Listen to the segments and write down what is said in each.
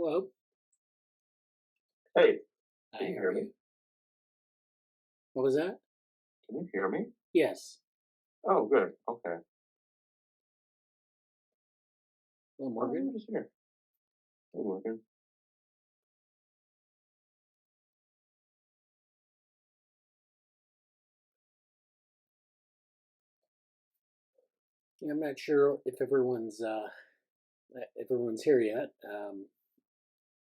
Hello. Hey, I can you hear hear me? you. What was that? Can you hear me? Yes. Oh, good. Okay. Hello, Oh, Morgan. I'm just here. Hey, Morgan. Yeah, I'm not sure if everyone's here yet.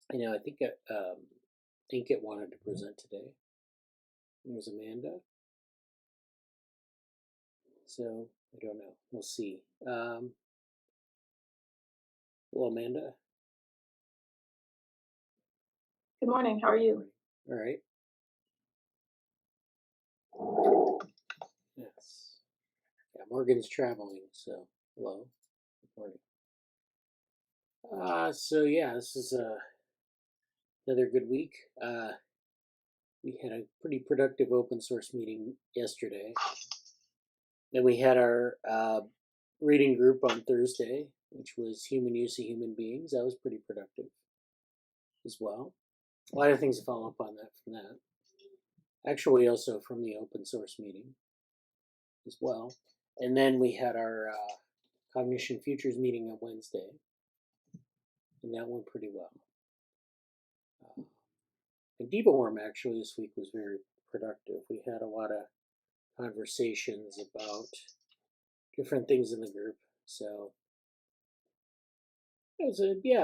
I think it wanted to present today. There's Amanda. So I don't know. We'll see. Hello, Amanda. Good morning. How are you? All right. Yes. Yeah, Morgan's traveling, so hello. Good morning. So yeah, this is another good week. We had a pretty productive open source meeting yesterday. Then we had our reading group on Thursday, which was human use of human beings. That was pretty productive as well. A lot of things to follow up on that from that. Actually, also from the open source meeting as well. And then we had our Cognition Futures meeting on Wednesday, and that went pretty well. And DevaWorm actually this week was very productive. We had a lot of conversations about different things in the group. So it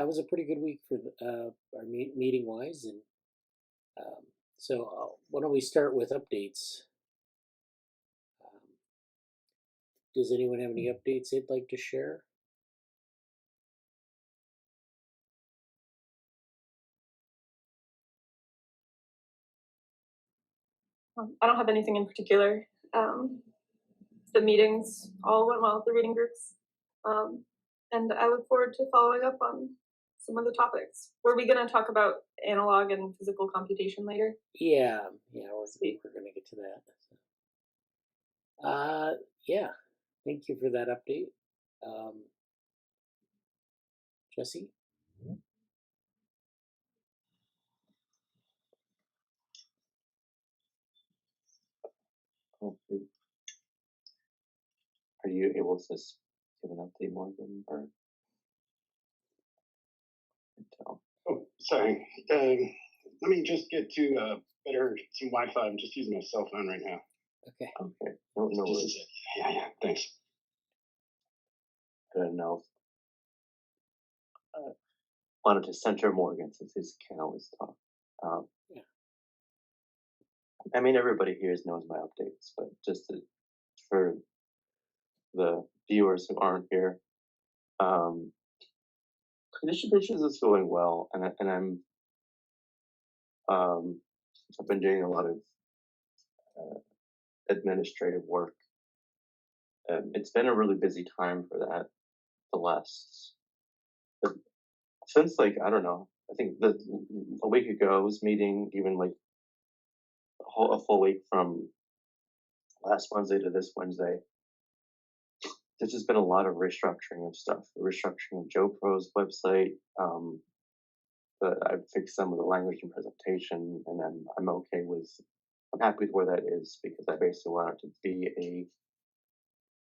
was a pretty good week for our meeting wise, and so why don't we start with updates? Does anyone have any updates they'd like to share? I don't have anything in particular. The meetings all went well, the reading groups. And I look forward to following up on some of the topics. Were we going to talk about analog and physical computation later? Yeah, we're going to get to that. Yeah, thank you for that update. Jesse? Oh, are you able to give an update, Morgan? Or tell? Oh, sorry. Let me just get to some Wi-Fi. I'm just using my cell phone right now. Okay. Okay. No worries. Yeah. Thanks. Good enough. Wanted to center Morgan since he can't always talk. Yeah. I mean, everybody here knows my updates, but just for the viewers who aren't here, Computation is going well, and I've been doing a lot of administrative work. It's been a really busy time for that. Since I don't know, I think a week ago I was meeting, even like a full week from last Wednesday to this Wednesday. There's just been a lot of restructuring of stuff. The restructuring of JoPro's website. I've fixed some of the language and presentation, and I'm happy with where that is, because I basically want it to be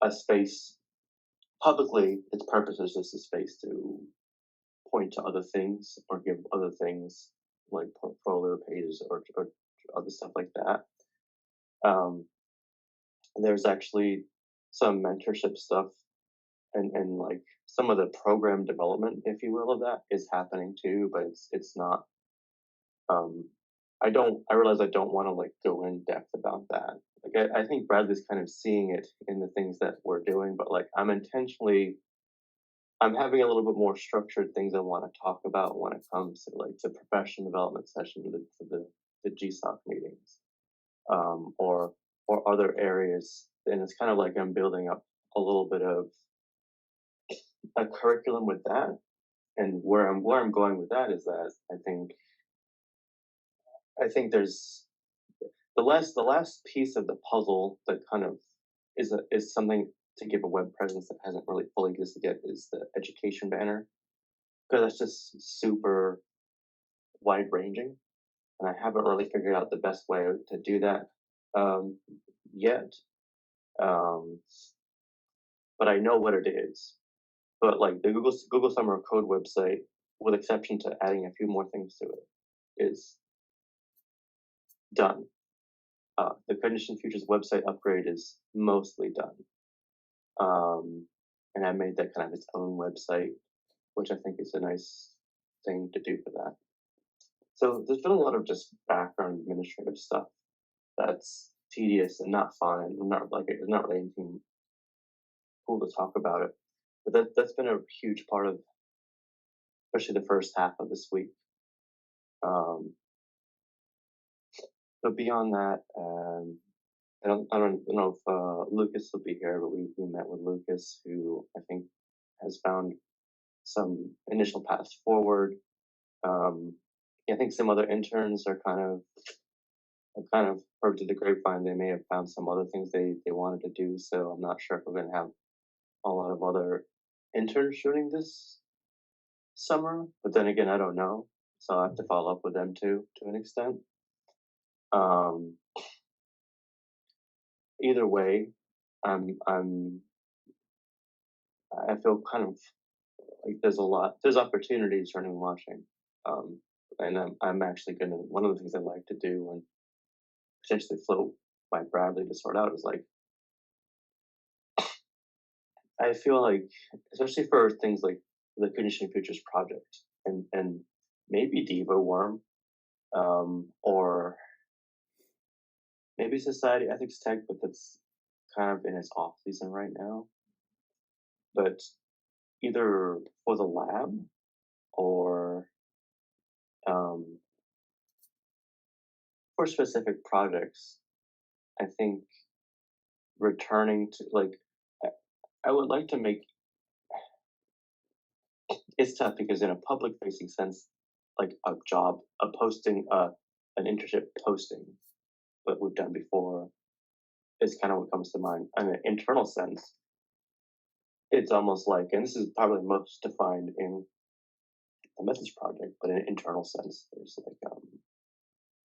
a space publicly. Its purpose is just a space to point to other things or give other things like portfolio pages or other stuff like that. There's actually some mentorship stuff and like some of the program development, if you will, of that is happening too, but it's not. I realize I don't want to like go in depth about that. Like I think Bradley's kind of seeing it in the things that we're doing, but like I'm having a little bit more structured things I want to talk about when it comes to like the professional development session, the GSOC meetings, or other areas. And it's kind of like I'm building up a little bit of a curriculum with that. And where I'm going with that is that I think there's the last piece of the puzzle that kind of is something to give a web presence that hasn't really fully existed yet is the education banner, because that's just super wide ranging, and I haven't really figured out the best way to do that yet. But I know what it is. But like the Google Summer of Code website, with exception to adding a few more things to it, is done. The Condition Futures website upgrade is mostly done. And I made that kind of its own website, which I think is a nice thing to do for that. So there's been a lot of just background administrative stuff that's tedious and not fun, and not like there's not really anything cool to talk about it. But that's been a huge part of, especially the first half of this week. But beyond that, I don't know if Lucas will be here, but we met with Lucas, who I think has found some initial paths forward. I think some other interns are I've kind of heard through the grapevine they may have found some other things they wanted to do. So I'm not sure if we're going to have a lot of other interns shooting this summer. But then again, I don't know. So I have to follow up with them too, to an extent. Either way, I feel kind of like there's opportunities running watching. And I'm actually one of the things I like to do and potentially float by Bradley to sort out is like, I feel like, especially for things like the Conditioning Futures project and maybe Devo Worm, or maybe Society Ethics Tech, but that's kind of in its off season right now. But either for the lab or for specific projects, I think returning to I would like to make it's tough because in a public facing sense, like a posting, an internship posting, what we've done before is kind of what comes to mind. In an internal sense, it's almost like, and this is probably most defined in the methods project, but in an internal sense, there's like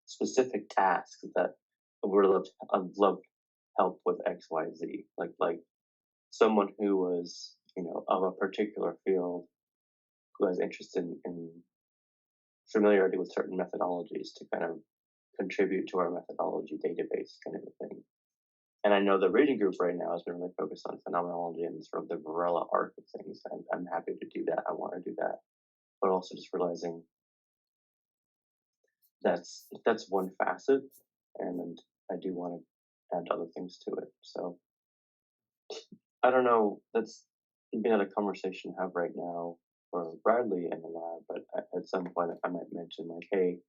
specific tasks that I'd love help with X, Y, Z. Like someone who was, of a particular field who has interest in familiarity with certain methodologies to kind of contribute to our methodology database kind of a thing. And I know the reading group right now has been really focused on phenomenology and sort of the Varela arc of things. And I'm happy to do that. I want to do that. But also just realizing that's one facet, and I do want to add other things to it. So I don't know. That's been a conversation I have right now for Bradley in the lab, but at some point I might mention like, hey,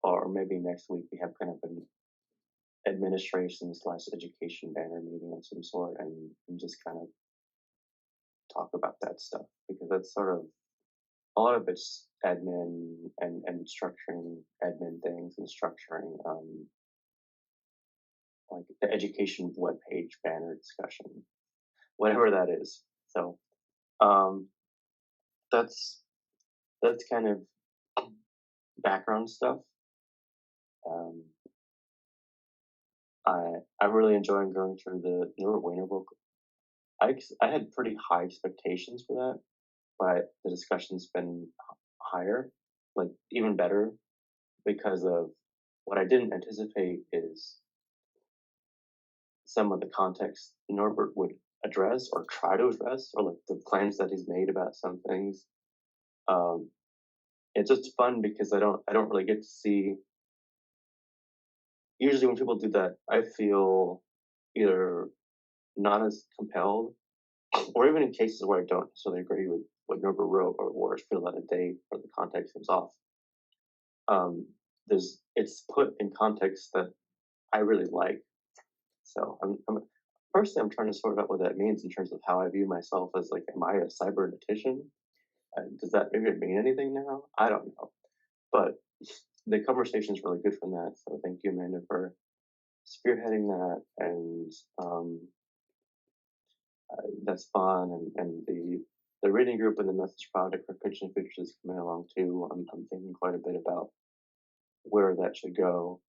or maybe next week we have kind of an administration / education banner meeting of some sort and just kind of talk about that stuff, because that's sort of a lot of it's admin and structuring admin things and structuring like the education webpage banner discussion, whatever that is. So that's kind of background stuff. I'm really enjoying going through the Norbert Wiener book. I had pretty high expectations for that, but the discussion's been higher, like even better, because of what I didn't anticipate is some of the context Norbert would address or try to address, or like the claims that he's made about some things. It's just fun because I don't really get to see. Usually when people do that, I feel either not as compelled, or even in cases where I don't necessarily agree with what Norbert wrote or feel that a day or the context is off. It's put in context that I really like. So personally, I'm trying to sort out what that means in terms of how I view myself as like, am I a cybernetician? Does that maybe mean anything now? I don't know. But the conversation is really good from that. So thank you, Amanda, for spearheading that. And that's fun. And the the reading group and the message project for pitching features is coming along too. I'm thinking quite a bit about where that should go.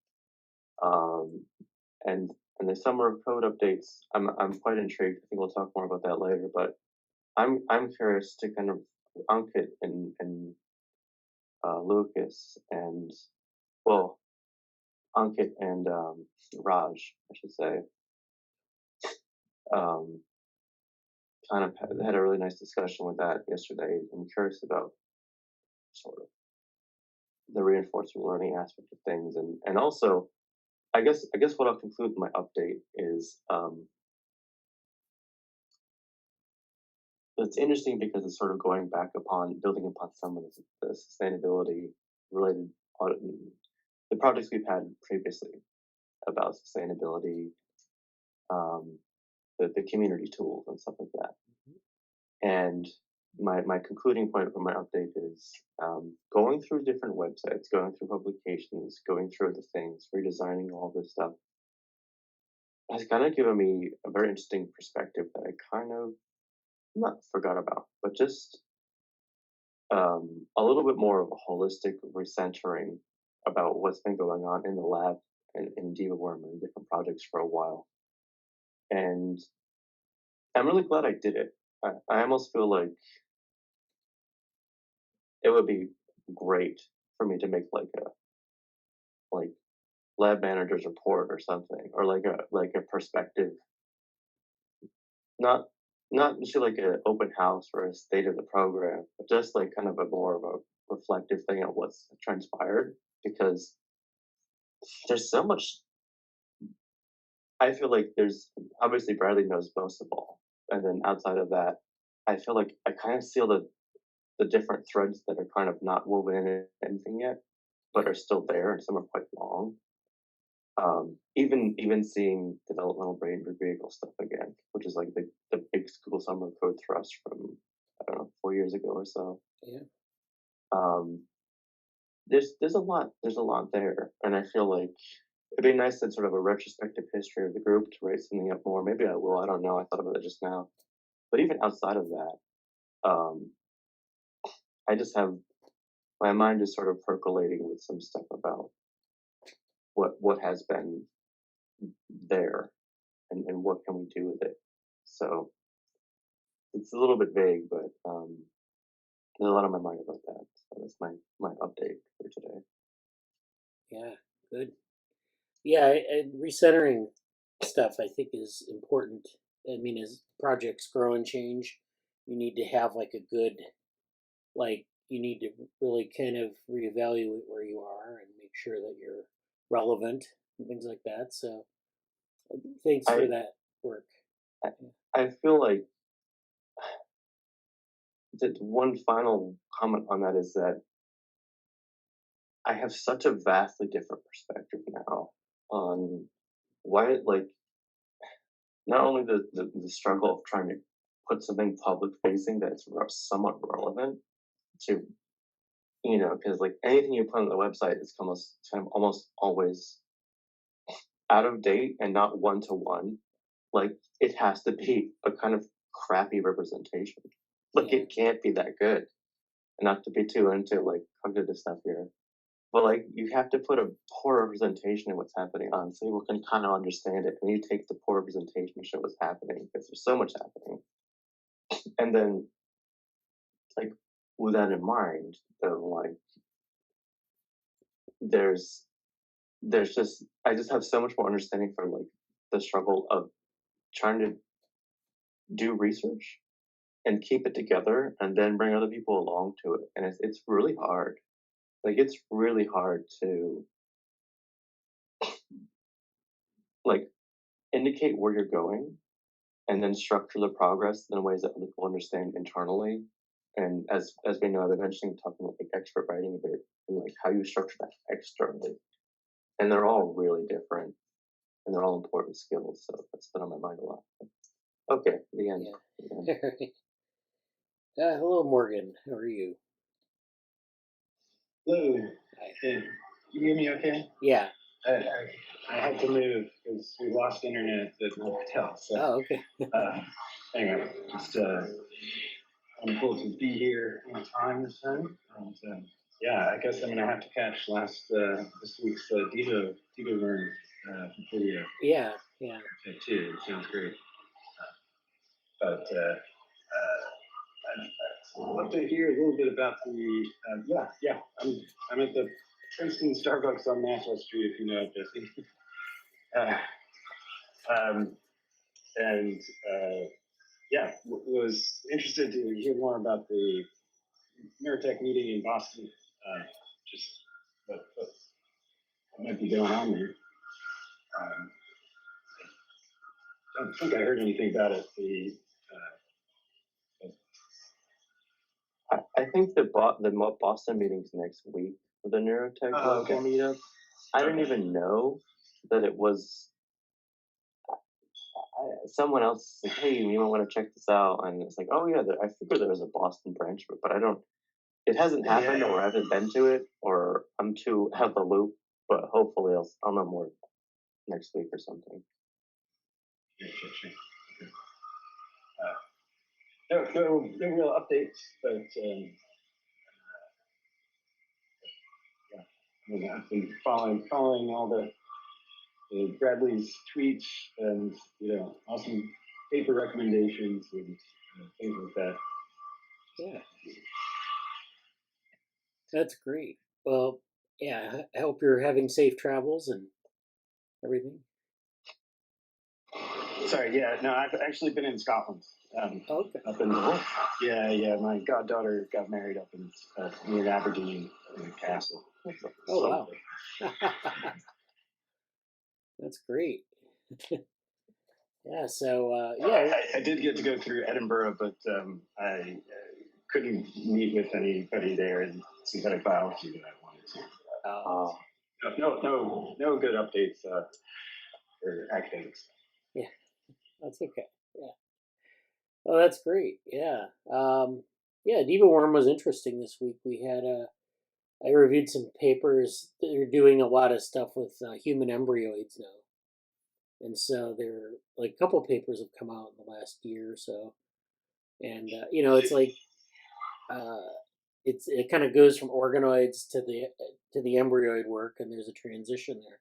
And the summer of code updates, I'm quite intrigued. I think we'll talk more about that later, but I'm curious to kind of Ankit and Lucas and Ankit and Raj, I should say, kind of had a really nice discussion with that yesterday. I'm curious about sort of the reinforcement learning aspect of things, and also, I guess what I'll conclude my update is it's interesting because it's sort of going back building upon some of the sustainability related the projects we've had previously about sustainability, the community tools and stuff like that. And my concluding point for my update is going through different websites, going through publications, going through the things, redesigning all this stuff has kind of given me a very interesting perspective that I kind of not forgot about, but just a little bit more of a holistic recentering about what's been going on in the lab and in DevaWorm and different projects for a while. And I'm really glad I did it. I almost feel like it would be great for me to make like lab manager's report or something, or like a perspective, not just like an open house or a state of the program, but just like kind of a more of a reflective thing on what's transpired, because there's so much. I feel like there's obviously Bradley knows most of all, and then outside of that, I feel like I kind of see the different threads that are kind of not woven in anything yet, but are still there, and some are quite long. Even seeing developmental brain vehicle stuff again, which is like the big school summer code thrust from, I don't know, 4 years ago or so. Yeah. There's a lot there, and I feel like it'd be nice to sort of a retrospective history of the group to write something up more. Maybe I will. I don't know. I thought about it just now. But even outside of that, I just have my mind is sort of percolating with some stuff about what has been there and what can we do with it. So it's a little bit vague, but there's a lot on my mind about that. So that's my update for today. Yeah, good. Yeah, and recentering stuff I think is important. I mean, as projects grow and change, you need to have like a good, you need to really kind of reevaluate where you are and make sure that you're relevant and things like that. So thanks for that work. I feel like that one final comment on that is that I have such a vastly different perspective now on why, like, not only the struggle of trying to put something public facing that's somewhat relevant to, because like anything you put on the website is almost always out of date and not one-to-one. Like, it has to be a kind of crappy representation. Like, it can't be that good. And not to be too into like cognitive stuff here, but like you have to put a poor representation of what's happening on so people can kind of understand it. And you take the poor representation and show what's happening because there's so much happening. And then, like, with that in mind, though, like, I just have so much more understanding for like the struggle of trying to do research and keep it together and then bring other people along to it. And it's really hard. Like, it's really hard to like indicate where you're going and then structure the progress in ways that other people understand internally. And as we know, I've eventually talking about like expert writing a bit and like how you structure that externally. And they're all really different and they're all important skills. So that's been on my mind a lot. Okay, the end. Yeah. Hello, Morgan. How are you? Hello. Hey, you hear me okay? Yeah. I had to move because we lost internet at the hotel. So, oh, okay. anyway, just wonderful to be here on time this time. And yeah, I guess I'm gonna have to catch this week's Diva Learn video Yeah. too. It sounds great. But I'd love to hear a little bit about the I'm at the Princeton Starbucks on Nassau Street, if you know it, Jesse. Was interested to hear more about the Neurotech meeting in Boston. Just what might be going on there. I don't think I heard anything about it. I think the Boston meeting's next week for the Neurotech okay. meetup. I didn't even know that it was. Someone else was like, "Hey, you might want to check this out," and it's like, "Oh yeah, I figured there was a Boston branch, but I don't. It hasn't happened, or I haven't been to it, or I'm too out of the loop. But hopefully, I'll know more next week or something." No real updates, but I've been following all the Bradley's tweets and awesome paper recommendations and things like that. Yeah. That's great. Well, yeah, I hope you're having safe travels and everything. Sorry, yeah, no, I've actually been in Scotland. Okay. Up in my goddaughter got married up in near Aberdeen in a castle. Oh wow. That's great. Yeah, so I did get to go through Edinburgh, but I couldn't meet with anybody there and synthetic biology that I wanted to. No good updates for academics. Yeah, that's okay. Yeah. Oh, that's great. Yeah. Diva Worm was interesting this week. We had I reviewed some papers. They're doing a lot of stuff with human embryos now. And so there, like, a couple papers have come out in the last year or so, and it's like, it kind of goes from organoids to the embryoid work, and there's a transition there.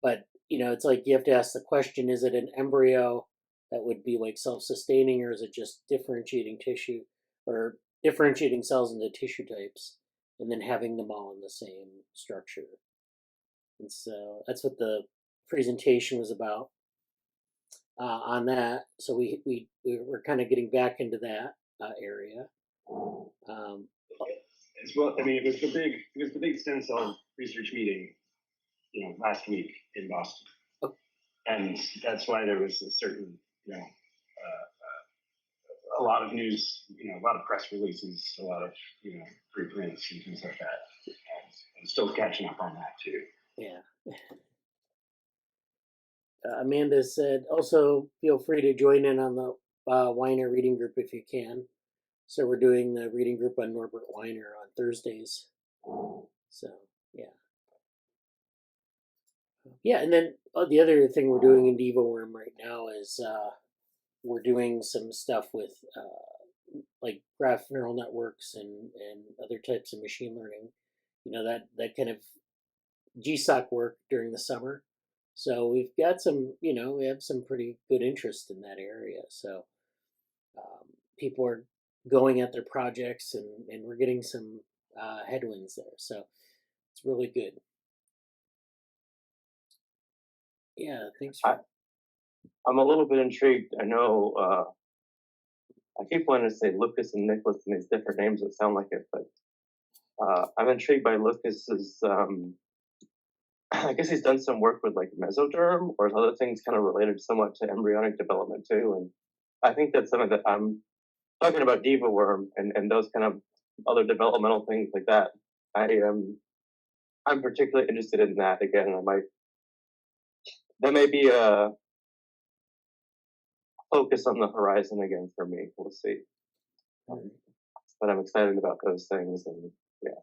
But it's like you have to ask the question: is it an embryo that would be like self-sustaining, or is it just differentiating tissue or differentiating cells into tissue types, and then having them all in the same structure? And so that's what the presentation was about on that. So we're kind of getting back into that area. As well, I mean, it was the big stem cell research meeting, last week in Boston, and that's why there was a certain, a lot of news, a lot of press releases, a lot of preprints and things like that. And I'm still catching up on that too. Yeah. Amanda said, also feel free to join in on the Weiner reading group if you can. So we're doing the reading group on Norbert Weiner on Thursdays. So, yeah. Yeah, and then the other thing we're doing in DivaWorm right now is we're doing some stuff with like graph neural networks and other types of machine learning. That kind of GSOC work during the summer. So we've got some, we have some pretty good interest in that area. So people are going at their projects and we're getting some headwinds there. So it's really good. Yeah, thanks. I'm a little bit intrigued. I know I keep wanting to say Lucas and Nicholas and these different names that sound like it, but I'm intrigued by Lucas's I guess he's done some work with like mesoderm or other things kind of related somewhat to embryonic development too. And I think that's something that I'm talking about Diva Worm and those kind of other developmental things like that. I'm particularly interested in that again. And that may be a focus on the horizon again for me. We'll see. But I'm excited about those things and yeah.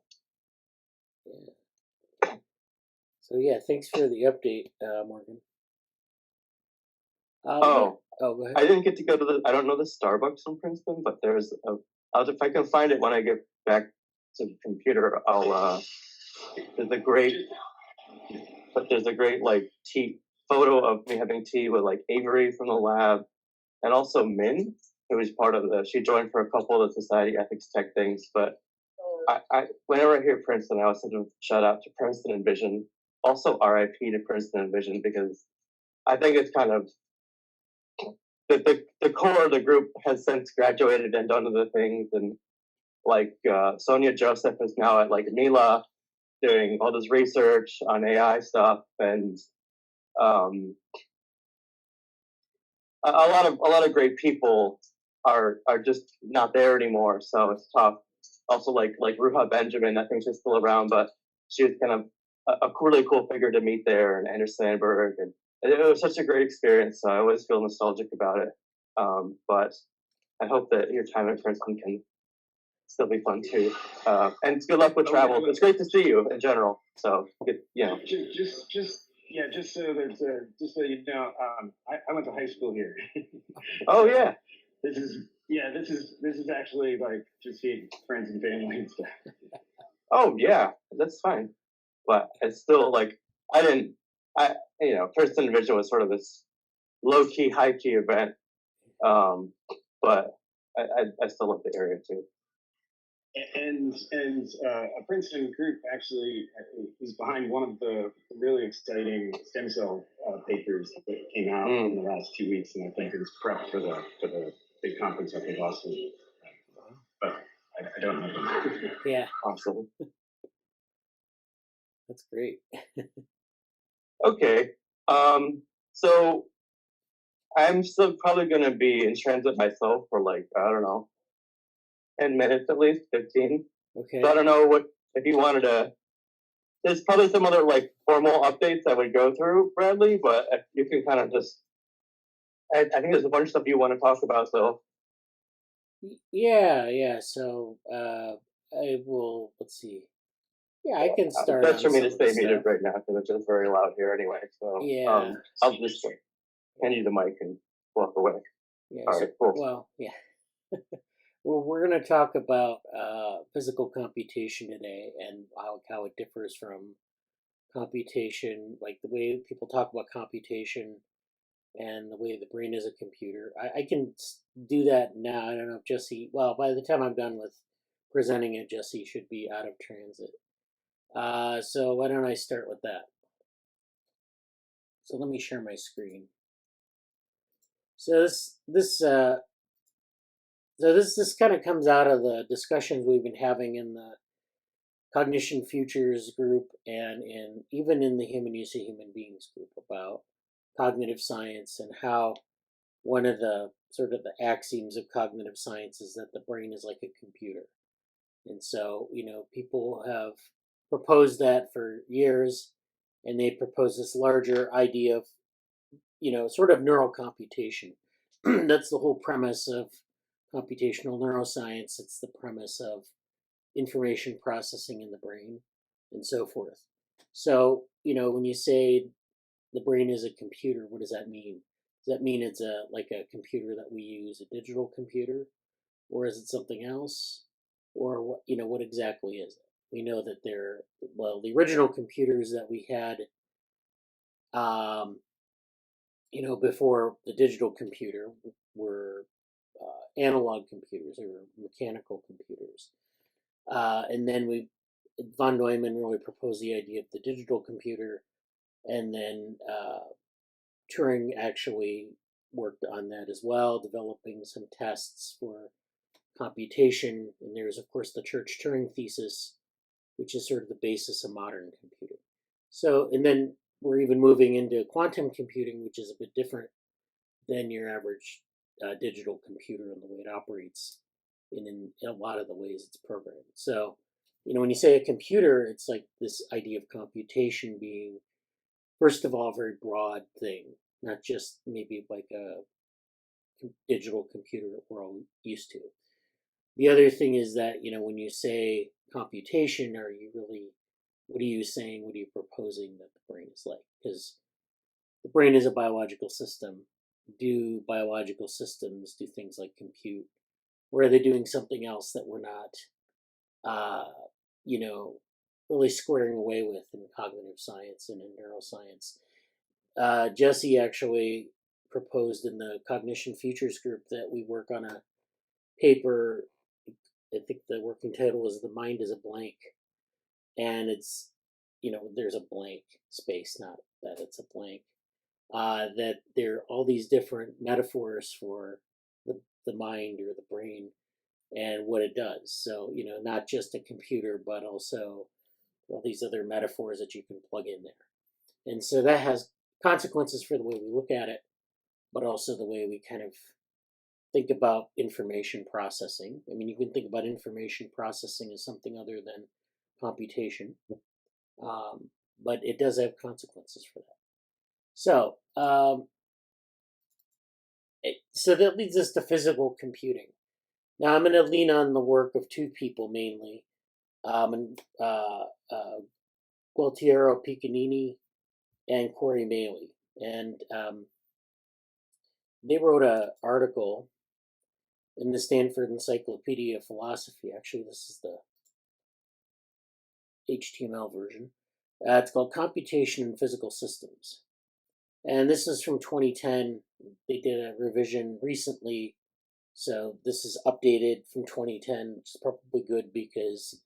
So yeah, thanks for the update, Morgan. Go ahead. I didn't get to go to I don't know the Starbucks in Princeton, but there's if I can find it when I get back to the computer, I'll. There's a great like tea photo of me having tea with like Avery from the lab, and also Min, who was part of she joined for a couple of the society ethics tech things. But I whenever I hear Princeton, I always send a shout out to Princeton and Vision. Also, RIP to Princeton and Vision, because I think it's kind of the core of the group has since graduated and done other things, and like Sonia Joseph is now at like Mila doing all this research on AI stuff, and a lot of great people are just not there anymore. So it's tough. Also, like Ruha Benjamin, I think she's still around, but she was kind of a really cool figure to meet there, and Anders Sandberg, and it was such a great experience. So I always feel nostalgic about it. But I hope that your time at Princeton can still be fun too. And good luck with travel. It's great to see you in general. So just so you know, I went to high school here. Oh yeah. This is actually like just seeing friends and family and stuff. Oh yeah, that's fine. But it's still like Princeton Vision was sort of this low key, high key event. But I still love the area too. And a Princeton group actually is behind one of the really exciting stem cell papers that came out in the last 2 weeks, and I think it's prep for the big conference up in Boston. But I don't know. Yeah. Awesome. That's great. Okay. So I'm still probably going to be in transit myself for like, I don't know, 10 minutes at least, 15. Okay. So I don't know if you wanted to, there's probably some other like formal updates I would go through, Bradley, but if you can kind of just, I think there's a bunch of stuff you want to talk about, so. Yeah. So I will, let's see. Yeah, I can start. That's for me to stay muted right now because it's just very loud here anyway. So yeah, I'll just hand you the mic and walk away. Yeah. All right, cool. Well, yeah. Well, we're going to talk about physical computation today and how it differs from computation, like the way people talk about computation and the way the brain is a computer. I can do that now. I don't know if Jesse, well, by the time I'm done with presenting it, Jesse should be out of transit. So why don't I start with that? So let me share my screen. So this kind of comes out of the discussions we've been having in the Cognition Futures group and even in the Human Use of Human Beings group about cognitive science, and how one of the sort of the axioms of cognitive science is that the brain is like a computer. And so, people have proposed that for years, and they propose this larger idea of, sort of neural computation. That's the whole premise of computational neuroscience. It's the premise of information processing in the brain and so forth. So, when you say the brain is a computer, what does that mean? Does that mean it's like a computer that we use, a digital computer? Or is it something else? Or what exactly is it? We know that the original computers that we had, before the digital computer were analog computers or mechanical computers. And then von Neumann really proposed the idea of the digital computer, and then Turing actually worked on that as well, developing some tests for computation. And there's, of course, the Church-Turing thesis, which is sort of the basis of modern computing. So, and then we're even moving into quantum computing, which is a bit different than your average digital computer and the way it operates in a lot of the ways it's programmed. So, when you say a computer, it's like this idea of computation being, first of all, a very broad thing, not just maybe like a digital computer that we're all used to. The other thing is that, when you say computation, what are you saying? What are you proposing that the brain is like? Because the brain is a biological system. Do biological systems do things like compute? or are they doing something else that we're not, really squaring away with in cognitive science and in neuroscience? Jesse actually proposed in the Cognition Futures group that we work on a paper. I think the working title is "The Mind is a Blank," and it's, there's a blank space, not that it's a blank. That there are all these different metaphors for the mind or the brain and what it does. So, not just a computer, but also all these other metaphors that you can plug in there. And so that has consequences for the way we look at it, but also the way we kind of think about information processing. I mean, you can think about information processing as something other than computation, but it does have consequences for that. So, so that leads us to physical computing. Now, I'm going to lean on the work of two people mainly, Gualtiero Piccinini and Corey Maley. And they wrote an article in the Stanford Encyclopedia of Philosophy. Actually, this is the HTML version. It's called Computation in Physical Systems. And this is from 2010. They did a revision recently. So this is updated from 2010, which is probably good because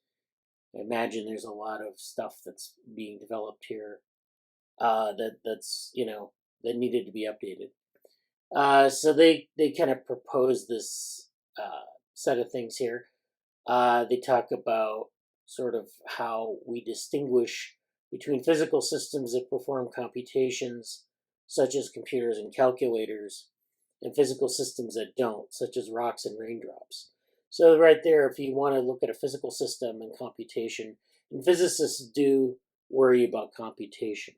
I imagine there's a lot of stuff that's being developed here that's that needed to be updated. So they kind of propose this set of things here. They talk about sort of how we distinguish between physical systems that perform computations, such as computers and calculators, and physical systems that don't, such as rocks and raindrops. So right there, if you want to look at a physical system and computation, and physicists do worry about computation.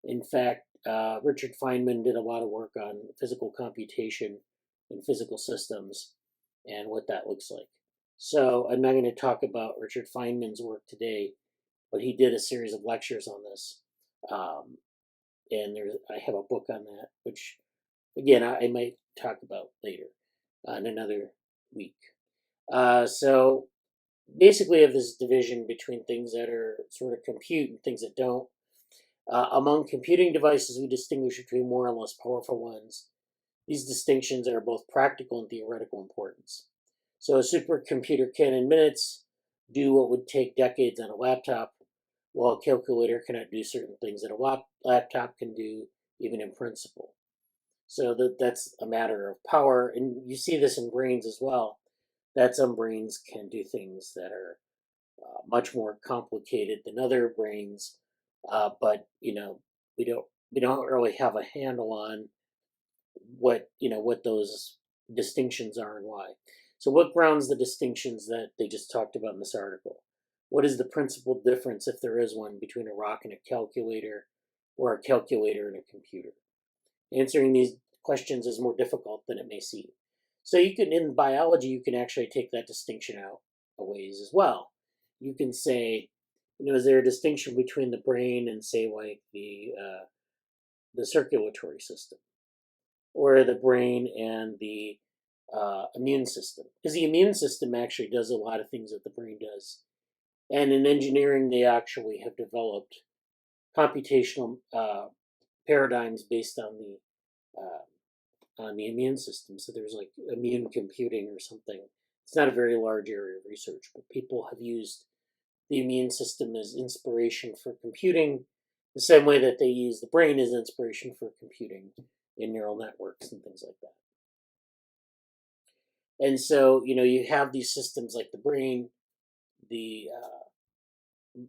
In fact, Richard Feynman did a lot of work on physical computation in physical systems and what that looks like. So I'm not going to talk about Richard Feynman's work today, but he did a series of lectures on this. And I have a book on that, which, again, I might talk about later in another week. So basically, I have this division between things that are sort of compute and things that don't. Among computing devices, we distinguish between more and less powerful ones. These distinctions are both practical and theoretical importance. So a supercomputer can, in minutes, do what would take decades on a laptop, while a calculator cannot do certain things that a laptop can do, even in principle. So that's a matter of power, and you see this in brains as well, that some brains can do things that are much more complicated than other brains, but we don't really have a handle on what those distinctions are and why. So what grounds the distinctions that they just talked about in this article? What is the principal difference, if there is one, between a rock and a calculator, or a calculator and a computer? Answering these questions is more difficult than it may seem. So in biology, you can actually take that distinction out a ways as well. You can say, is there a distinction between the brain and, say, like the circulatory system, or the brain and the immune system? Because the immune system actually does a lot of things that the brain does. And in engineering, they actually have developed computational paradigms based on the immune system. So there's like immune computing or something. It's not a very large area of research, but people have used the immune system as inspiration for computing, the same way that they use the brain as inspiration for computing in neural networks and things like that. And so, you have these systems like the brain,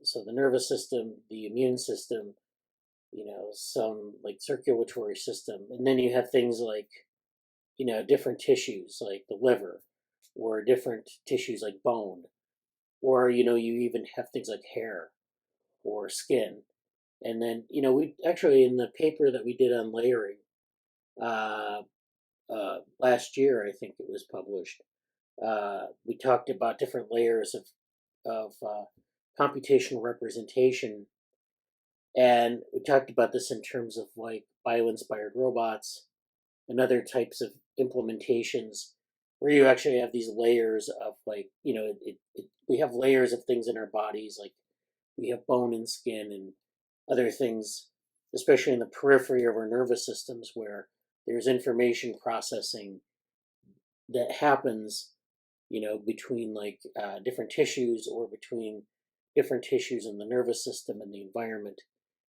so the nervous system, the immune system, some like circulatory system, and then you have things like, different tissues like the liver, or different tissues like bone, or you even have things like hair or skin. And then we actually, in the paper that we did on layering last year, I think it was published, we talked about different layers of computational representation. And we talked about this in terms of like bio-inspired robots and other types of implementations. where you actually have these layers of like, we have layers of things in our bodies, like we have bone and skin and other things, especially in the periphery of our nervous systems, where there's information processing that happens, between like different tissues or between different tissues in the nervous system and the environment.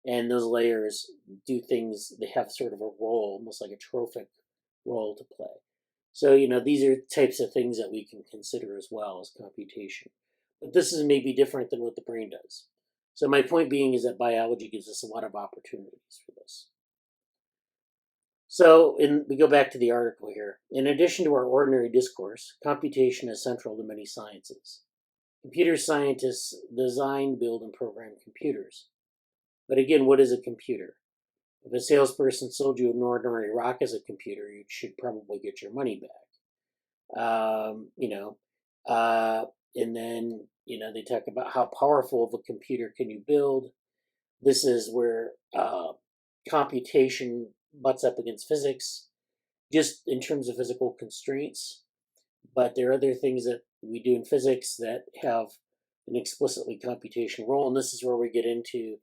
And those layers do things, they have sort of a role, almost like a trophic role to play. So, these are types of things that we can consider as well as computation. But this is maybe different than what the brain does. So my point being is that biology gives us a lot of opportunities for this. So we go back to the article here. In addition to our ordinary discourse, computation is central to many sciences. Computer scientists design, build, and program computers. But again, what is a computer? If a salesperson sold you an ordinary rock as a computer, you should probably get your money back. And then, they talk about how powerful of a computer can you build. This is where computation butts up against physics, just in terms of physical constraints. But there are other things that we do in physics that have an explicitly computational role, and this is where we get into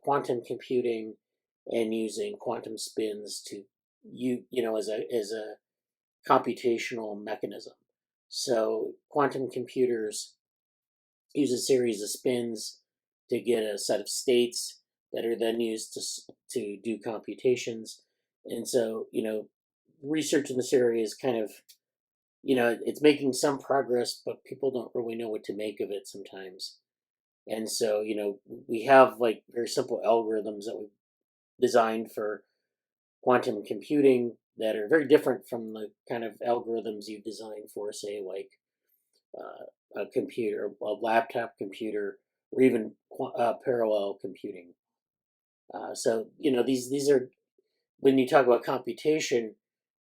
quantum computing and using quantum spins to as a computational mechanism. So quantum computers use a series of spins to get a set of states that are then used to do computations. And so, research in this area is kind of, it's making some progress, but people don't really know what to make of it sometimes. And so, we have like very simple algorithms that we've designed for quantum computing that are very different from the kind of algorithms you design for, say, like a computer, a laptop computer, or even parallel computing. So, these are, when you talk about computation,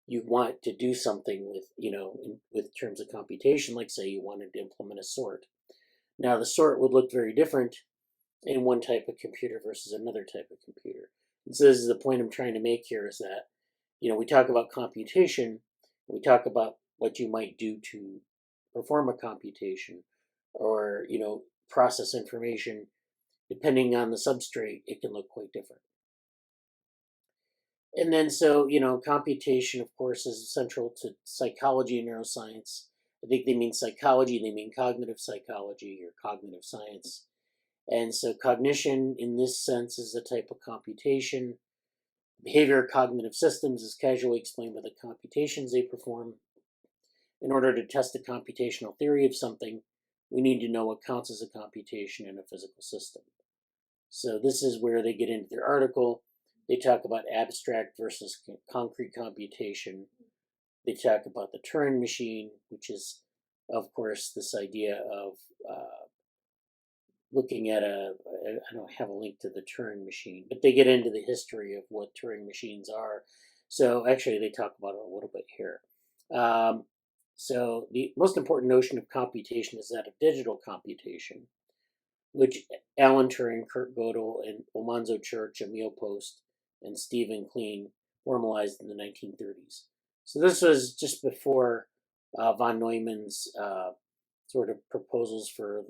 you want to do something with, with terms of computation, like say you wanted to implement a sort. Now, the sort would look very different in one type of computer versus another type of computer. And so this is the point I'm trying to make here, is that, we talk about computation, we talk about what you might do to perform a computation or, process information. Depending on the substrate, it can look quite different. And then, so, computation, of course, is central to psychology and neuroscience. I think they mean psychology, they mean cognitive psychology or cognitive science. And so cognition, in this sense, is a type of computation. Behavior of cognitive systems is casually explained by the computations they perform. In order to test the computational theory of something, we need to know what counts as a computation in a physical system. So this is where they get into their article. They talk about abstract versus concrete computation. They talk about the Turing machine, which is, of course, this idea of looking at I don't have a link to the Turing machine, but they get into the history of what Turing machines are. So actually, they talk about it a little bit here. So the most important notion of computation is that of digital computation, which Alan Turing, Kurt Gödel, and Almanzo Church, Emil Post, and Stephen Kleene formalized in the 1930s. So this was just before von Neumann's sort of proposals for,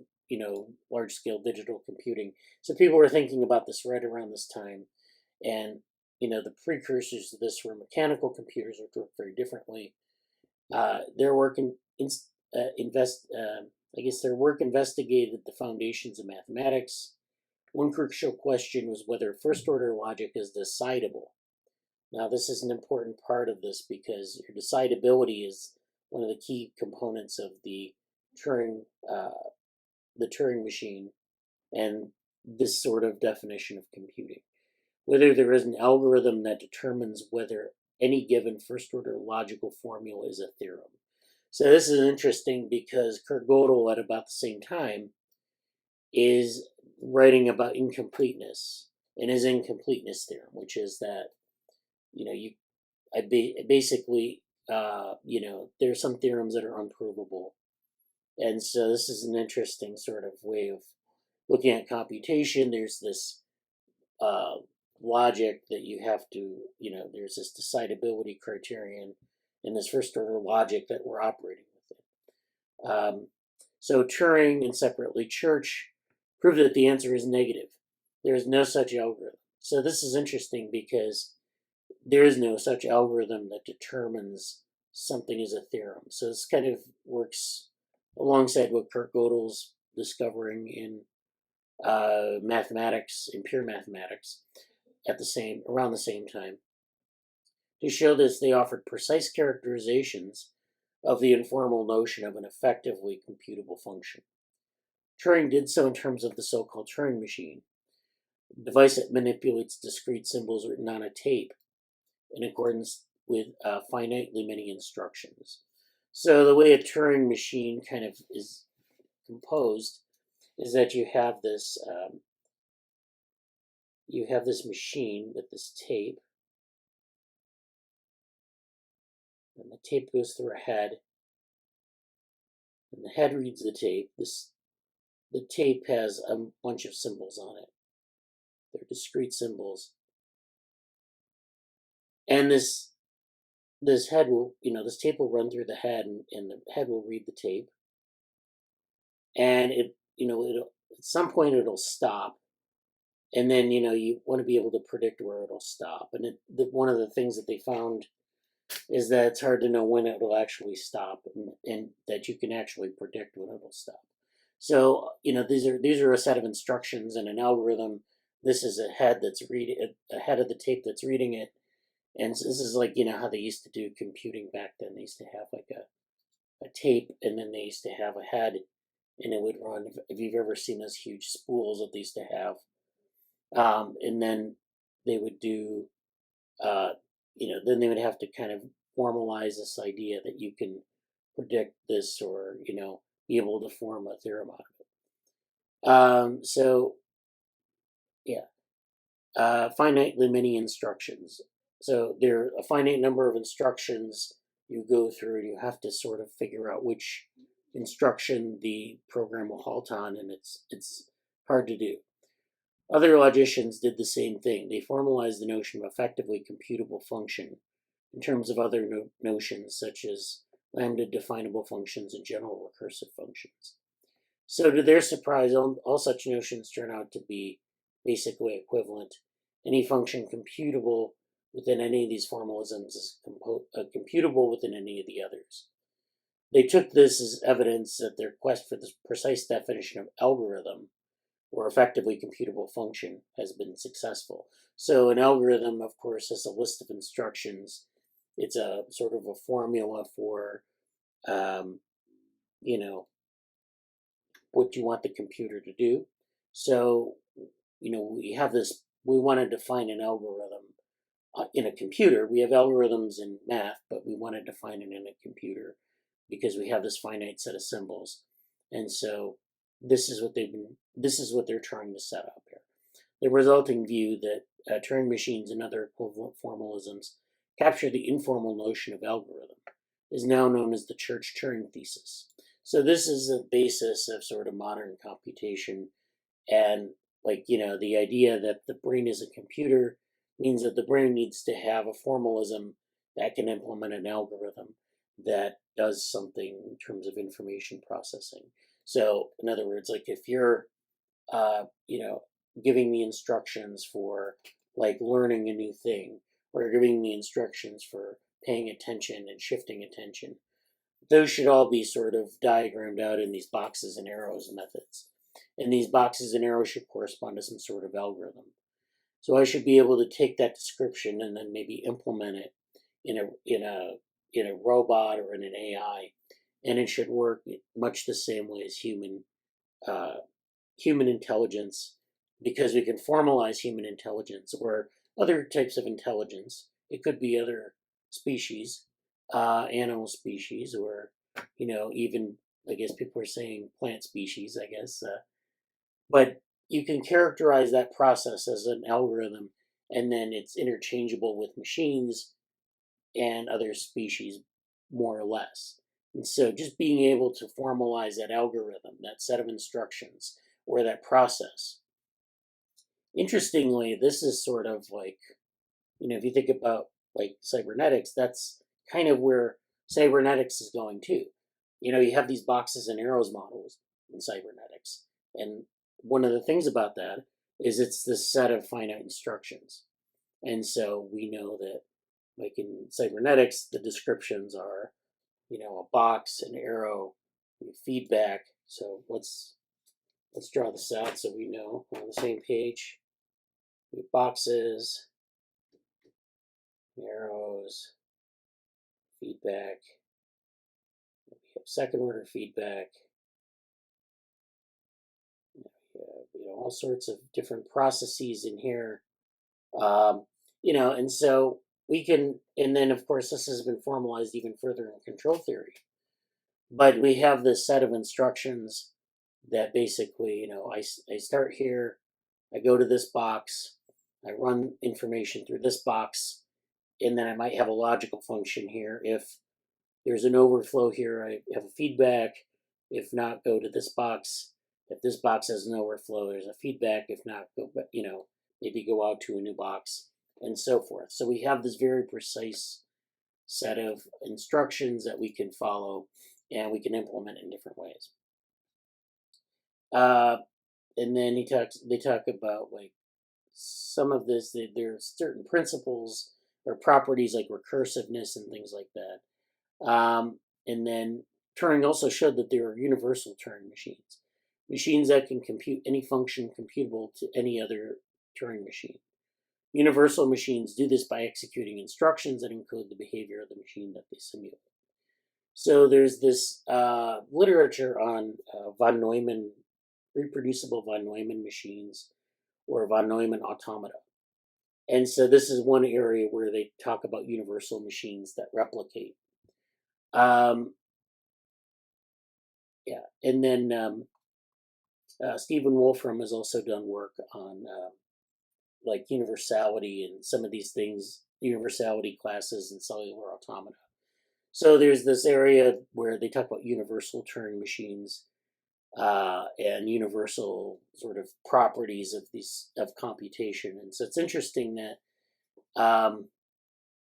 large-scale digital computing. So people were thinking about this right around this time. And, the precursors to this were mechanical computers, which work very differently. Their work their work investigated the foundations of mathematics. One crucial question was whether first-order logic is decidable. Now, this is an important part of this because your decidability is one of the key components of the Turing machine and this sort of definition of computing. Whether there is an algorithm that determines whether any given first-order logical formula is a theorem. So this is interesting because Kurt Gödel, at about the same time, is writing about incompleteness and his incompleteness theorem, which is that, there are some theorems that are unprovable. And so this is an interesting sort of way of looking at computation. There's this logic that you have to, there's this decidability criterion, in this first order logic that we're operating with. So Turing and separately Church proved that the answer is negative. There is no such algorithm. So this is interesting because there is no such algorithm that determines something is a theorem. So this kind of works alongside what Kurt Gödel's discovering in mathematics, in pure mathematics, around the same time. To show this, they offered precise characterizations of the informal notion of an effectively computable function. Turing did so in terms of the so-called Turing machine, a device that manipulates discrete symbols written on a tape in accordance with finitely many instructions. So the way a Turing machine kind of is composed is that you have this machine with this tape, and the tape goes through a head, and the head reads the tape. The tape has a bunch of symbols on it. They're discrete symbols. And this head will, this tape will run through the head, and the head will read the tape. And it'll, at some point it'll stop. And then, you want to be able to predict where it'll stop. And one of the things that they found is that it's hard to know when it will actually stop, and that you can actually predict when it'll stop. So, these are a set of instructions and an algorithm. This is a head that's reading a head of the tape that's reading it. And so this is like, how they used to do computing back then. They used to have like a tape, and then they used to have a head, and it would run. If you've ever seen those huge spools that they used to have, and then they would do, then they would have to kind of formalize this idea that you can predict this, or, be able to form a theorem out of it. Finitely many instructions. So there are a finite number of instructions you go through, and you have to sort of figure out which instruction the program will halt on, and it's hard to do. Other logicians did the same thing. They formalized the notion of effectively computable function in terms of other notions such as lambda definable functions and general recursive functions. So to their surprise, all such notions turn out to be basically equivalent. Any function computable within any of these formalisms is computable within any of the others. They took this as evidence that their quest for the precise definition of algorithm, or effectively computable function, has been successful. So an algorithm, of course, is a list of instructions. It's a sort of a formula for, what you want the computer to do. So, we want to define an algorithm in a computer. We have algorithms in math, but we want to define it in a computer because we have this finite set of symbols. And so this is what they're trying to set up here. The resulting view that Turing machines and other equivalent formalisms capture the informal notion of algorithm is now known as the Church-Turing thesis. So this is the basis of sort of modern computation, and the idea that the brain is a computer means that the brain needs to have a formalism that can implement an algorithm that does something in terms of information processing. So in other words, like if you're, giving the instructions for like learning a new thing, or giving the instructions for paying attention and shifting attention, those should all be sort of diagrammed out in these boxes and arrows methods. And these boxes and arrows should correspond to some sort of algorithm. So I should be able to take that description and then maybe implement it in a robot or in an AI, and it should work much the same way as human intelligence, because we can formalize human intelligence or other types of intelligence. It could be other species, animal species, or even, I guess people are saying plant species, I guess. But you can characterize that process as an algorithm, and then it's interchangeable with machines and other species, more or less. And so just being able to formalize that algorithm, that set of instructions, or that process. Interestingly, this is sort of like, if you think about like cybernetics, that's kind of where cybernetics is going too. You have these boxes and arrows models in cybernetics. And one of the things about that is it's this set of finite instructions. And so we know that, like in cybernetics, the descriptions are, a box, an arrow, feedback. So let's draw this out so we know we're on the same page. We have boxes, arrows, feedback. We have second order feedback. We have, all sorts of different processes in here. And so we can, and then of course this has been formalized even further in control theory. But we have this set of instructions that basically, I start here, I go to this box, I run information through this box, and then I might have a logical function here. If there's an overflow here, I have a feedback. If not, go to this box. If this box has an overflow, there's a feedback. If not, go, maybe go out to a new box, and so forth. So we have this very precise set of instructions that we can follow, and we can implement in different ways. And then they talk about like some of this. There are certain principles or properties like recursiveness and things like that. And then Turing also showed that there are universal Turing machines that can compute any function computable to any other Turing machine. Universal machines do this by executing instructions that encode the behavior of the machine that they simulate. So there's this literature on von Neumann, reproducible von Neumann machines or von Neumann automata. And so this is one area where they talk about universal machines that replicate. And then Stephen Wolfram has also done work on like universality and some of these things, universality classes and cellular automata. So there's this area where they talk about universal Turing machines and universal sort of properties of computation. And so it's interesting that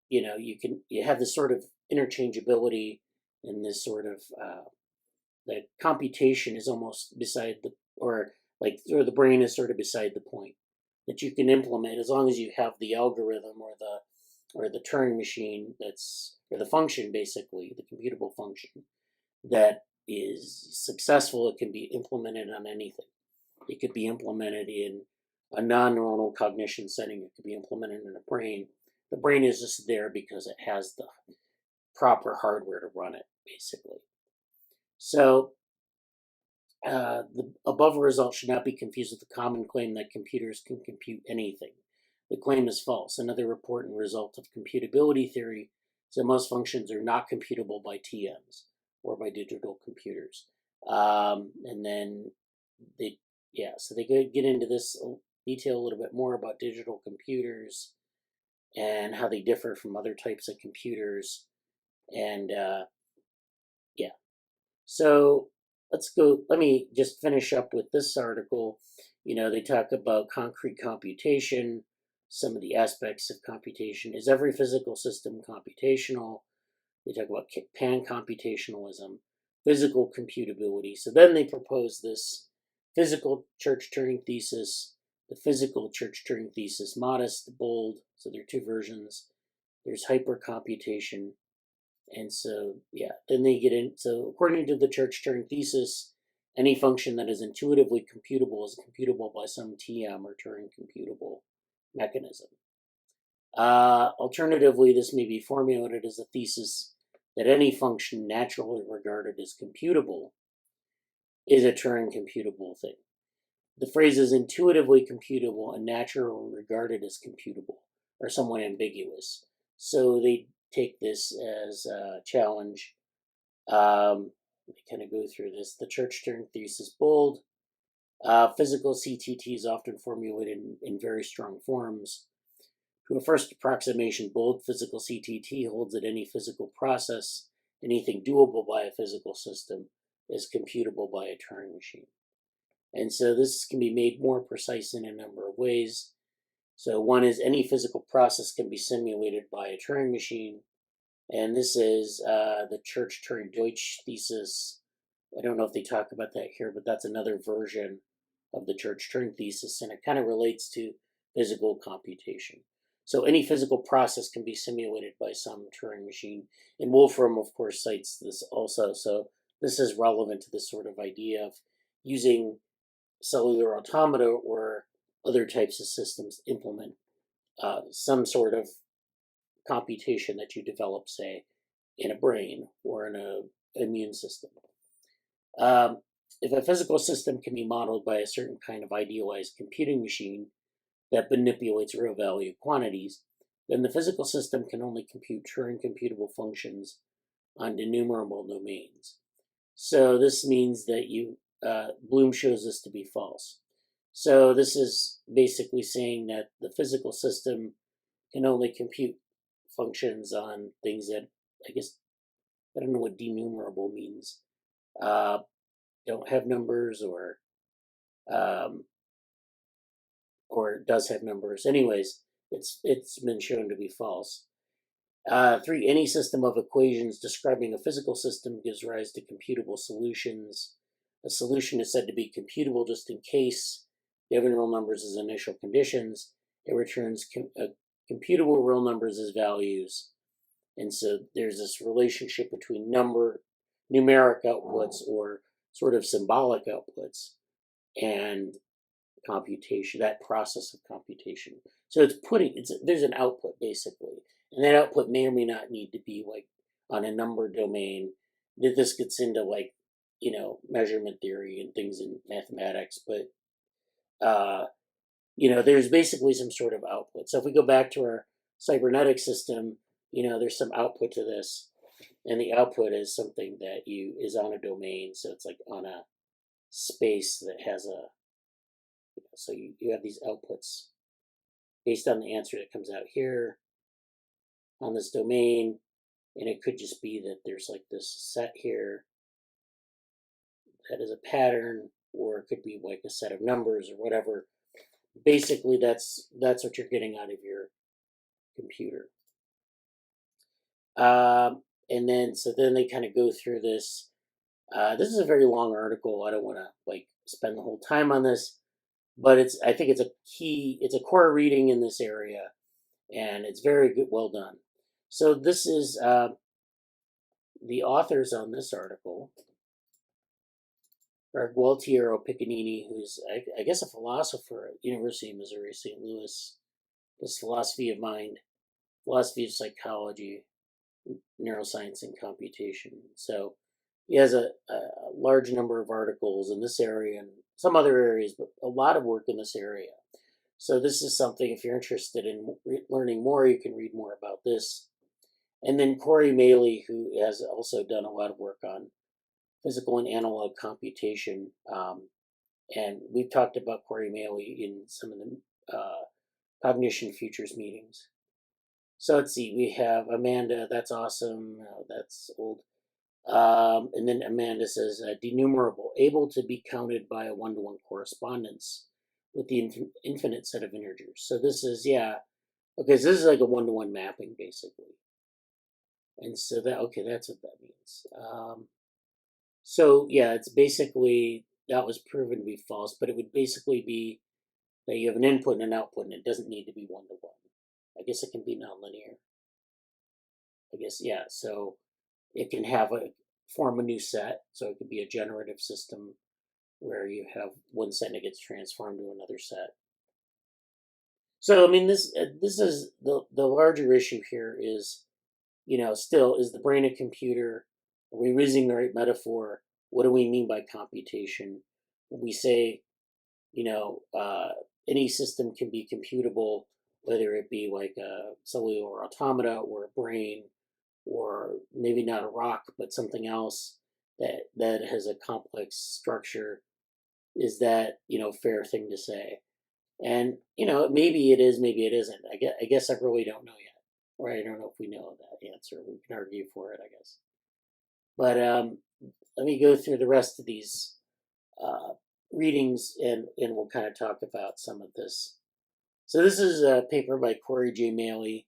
you have this sort of interchangeability and this sort of that computation is almost beside the brain is sort of beside the point, that you can implement as long as you have the algorithm or the Turing machine or the function, basically the computable function that is successful. It can be implemented on anything. It could be implemented in a non-neuronal cognition setting. It could be implemented in a brain. The brain is just there because it has the proper hardware to run it, basically. So the above result should not be confused with the common claim that computers can compute anything. The claim is false. Another important result of computability theory is that most functions are not computable by TMs or by digital computers. And then so they get into this detail a little bit more about digital computers and how they differ from other types of computers. And so let me just finish up with this article. They talk about concrete computation, some of the aspects of computation. Is every physical system computational? They talk about pan-computationalism, physical computability. So then they propose this physical Church-Turing thesis, the physical Church-Turing thesis, modest, bold. So there are two versions. There's hypercomputation. And so, then they get in. So according to the Church-Turing thesis, any function that is intuitively computable is computable by some TM or Turing computable mechanism. Alternatively, this may be formulated as a thesis that any function naturally regarded as computable is a Turing computable thing. The phrases intuitively computable and naturally regarded as computable are somewhat ambiguous. So they take this as a challenge. Let me kind of go through this. The Church-Turing thesis, bold. Physical CTT is often formulated in very strong forms. To a first approximation, bold physical CTT holds that any physical process, anything doable by a physical system, is computable by a Turing machine. And so this can be made more precise in a number of ways. So one is any physical process can be simulated by a Turing machine. And this is the Church-Turing-Deutsch thesis. I don't know if they talk about that here, but that's another version of the Church-Turing thesis, and it kind of relates to physical computation. So any physical process can be simulated by some Turing machine. And Wolfram, of course, cites this also. So this is relevant to this sort of idea of using cellular automata or other types of systems to implement some sort of computation that you develop, say, in a brain or in an immune system. If a physical system can be modeled by a certain kind of idealized computing machine that manipulates real value quantities, then the physical system can only compute Turing computable functions on denumerable domains. So this means that Bloom shows this to be false. So this is basically saying that the physical system can only compute functions on things that, I guess, I don't know what denumerable means. Don't have numbers or does have numbers. Anyways, it's been shown to be false. 3, any system of equations describing a physical system gives rise to computable solutions. A solution is said to be computable just in case, given real numbers as initial conditions. It returns computable real numbers as values. And so there's this relationship between numeric outputs or sort of symbolic outputs and computation, that process of computation. So there's an output basically. And that output may or may not need to be like on a number domain. This gets into like, measurement theory and things in mathematics, but there's basically some sort of output. So if we go back to our cybernetic system, there's some output to this, and the output is something that is on a domain. So it's like on a space that has so you have these outputs based on the answer that comes out here on this domain, and it could just be that there's like this set here that is a pattern, or it could be like a set of numbers or whatever. Basically, that's what you're getting out of your computer. And then they kind of go through this. This is a very long article. I don't want to spend the whole time on this, but I think it's a core reading in this area, and it's very good, well done. So this is the authors on this article are Gualtiero Piccinini, who's I guess a philosopher at University of Missouri St. Louis. This philosophy of mind, philosophy of psychology, neuroscience, and computation. So he has a large number of articles in this area and some other areas, but a lot of work in this area. So this is something, if you're interested in learning more, you can read more about this. And then Corey Maley, who has also done a lot of work on physical and analog computation. And we've talked about Corey Maley in some of the Cognition Futures meetings. So let's see, we have Amanda, that's awesome, that's old. And then Amanda says, denumerable, able to be counted by a one-to-one correspondence with the infinite set of integers. So this is, okay, so this is like a one-to-one mapping, basically. And so that's what that means. So it's basically, that was proven to be false, but it would basically be that you have an input and an output, and it doesn't need to be one-to-one. I guess it can be nonlinear. So it can form a new set, so it could be a generative system where you have one set and it gets transformed to another set. So, I mean, this is the larger issue here is, still, is the brain a computer? Are we using the right metaphor? What do we mean by computation? When we say, any system can be computable, whether it be like a cellular automata or a brain, or maybe not a rock, but something else that has a complex structure, is that, fair thing to say? And, maybe it is, maybe it isn't. I guess I really don't know yet. Or I don't know if we know that answer. We can argue for it, I guess. But let me go through the rest of these readings, and we'll kind of talk about some of this. So this is a paper by Corey J. Maley,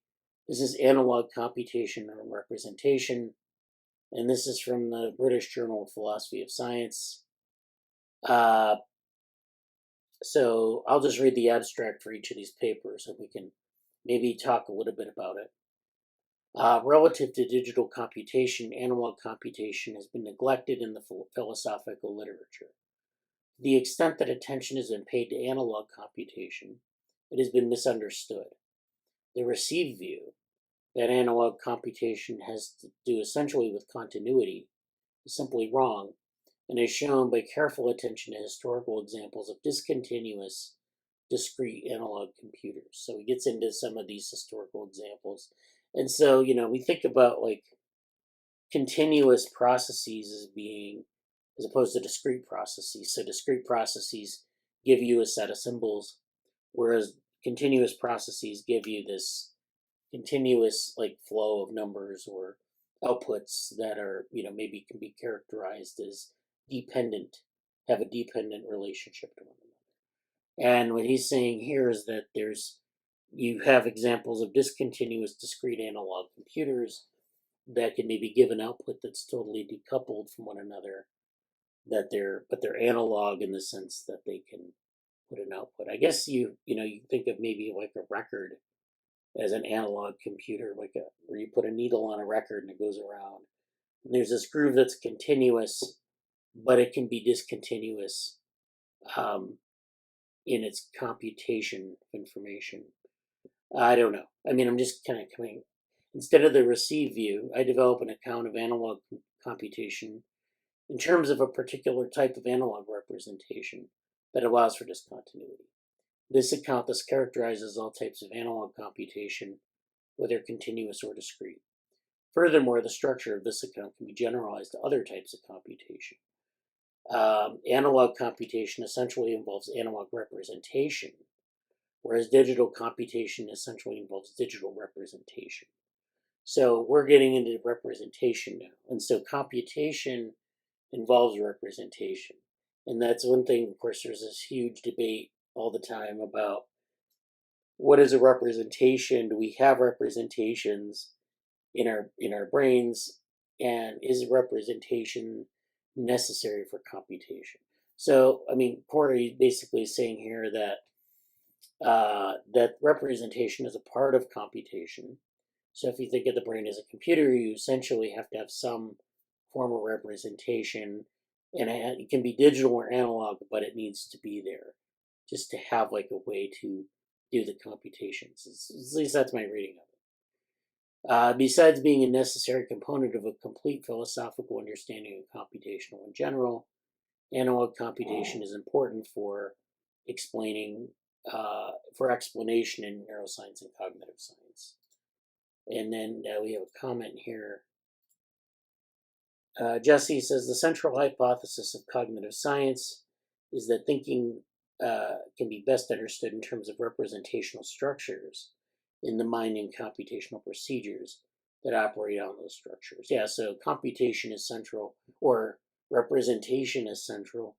This is analog computation or representation, and this is from the British Journal of Philosophy of Science. So I'll just read the abstract for each of these papers, and we can maybe talk a little bit about it. Relative to digital computation, analog computation has been neglected in the philosophical literature. To the extent that attention has been paid to analog computation, it has been misunderstood. The received view that analog computation has to do essentially with continuity is simply wrong, and is shown by careful attention to historical examples of discontinuous, discrete analog computers. So he gets into some of these historical examples. And so, we think about like continuous processes as being, as opposed to discrete processes. So discrete processes give you a set of symbols, whereas continuous processes give you this continuous like flow of numbers or outputs that are, maybe can be characterized as dependent, have a dependent relationship to one another. And what he's saying here is that you have examples of discontinuous discrete analog computers that can maybe give an output that's totally decoupled from one another, but they're analog in the sense that they can put an output. I guess you think of maybe like a record as an analog computer, where you put a needle on a record and it goes around. And there's this groove that's continuous, but it can be discontinuous in its computation of information. I don't know. I mean, I'm just kind of coming. Instead of the receive view, I develop an account of analog computation in terms of a particular type of analog representation that allows for discontinuity. This account thus characterizes all types of analog computation, whether continuous or discrete. Furthermore, the structure of this account can be generalized to other types of computation. Analog computation essentially involves analog representation, whereas digital computation essentially involves digital representation. So we're getting into representation now. And so computation involves representation. And that's one thing, of course, there's this huge debate all the time about what is a representation? Do we have representations in our brains? And is representation necessary for computation? So, I mean, Corey basically is saying here that that representation is a part of computation. So if you think of the brain as a computer, you essentially have to have some form of representation, and it can be digital or analog, but it needs to be there just to have like a way to do the computations. At least that's my reading of it. Besides being a necessary component of a complete philosophical understanding of computational in general, analog computation is important for explaining, for explanation in neuroscience and cognitive science. And then we have a comment here. Jesse says the central hypothesis of cognitive science is that thinking can be best understood in terms of representational structures in the mind and computational procedures that operate on those structures. Yeah, so computation is central, or representation is central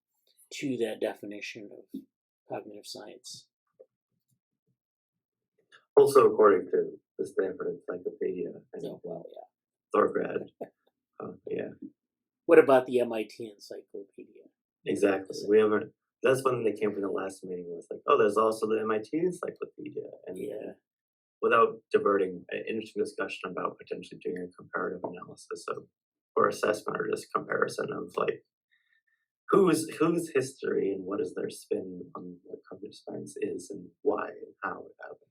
to that definition of cognitive science. Also, according to the Stanford Encyclopedia, Thorgrad. Yeah. What about the MIT Encyclopedia? Exactly. We haven't. That's when they came from the last meeting. Was like, oh, there's also the MIT Encyclopedia, and without diverting, an interesting discussion about potentially doing a comparative analysis of, or assessment, or just comparison of like whose history and what is their spin on what cognitive science is and why and how it happened.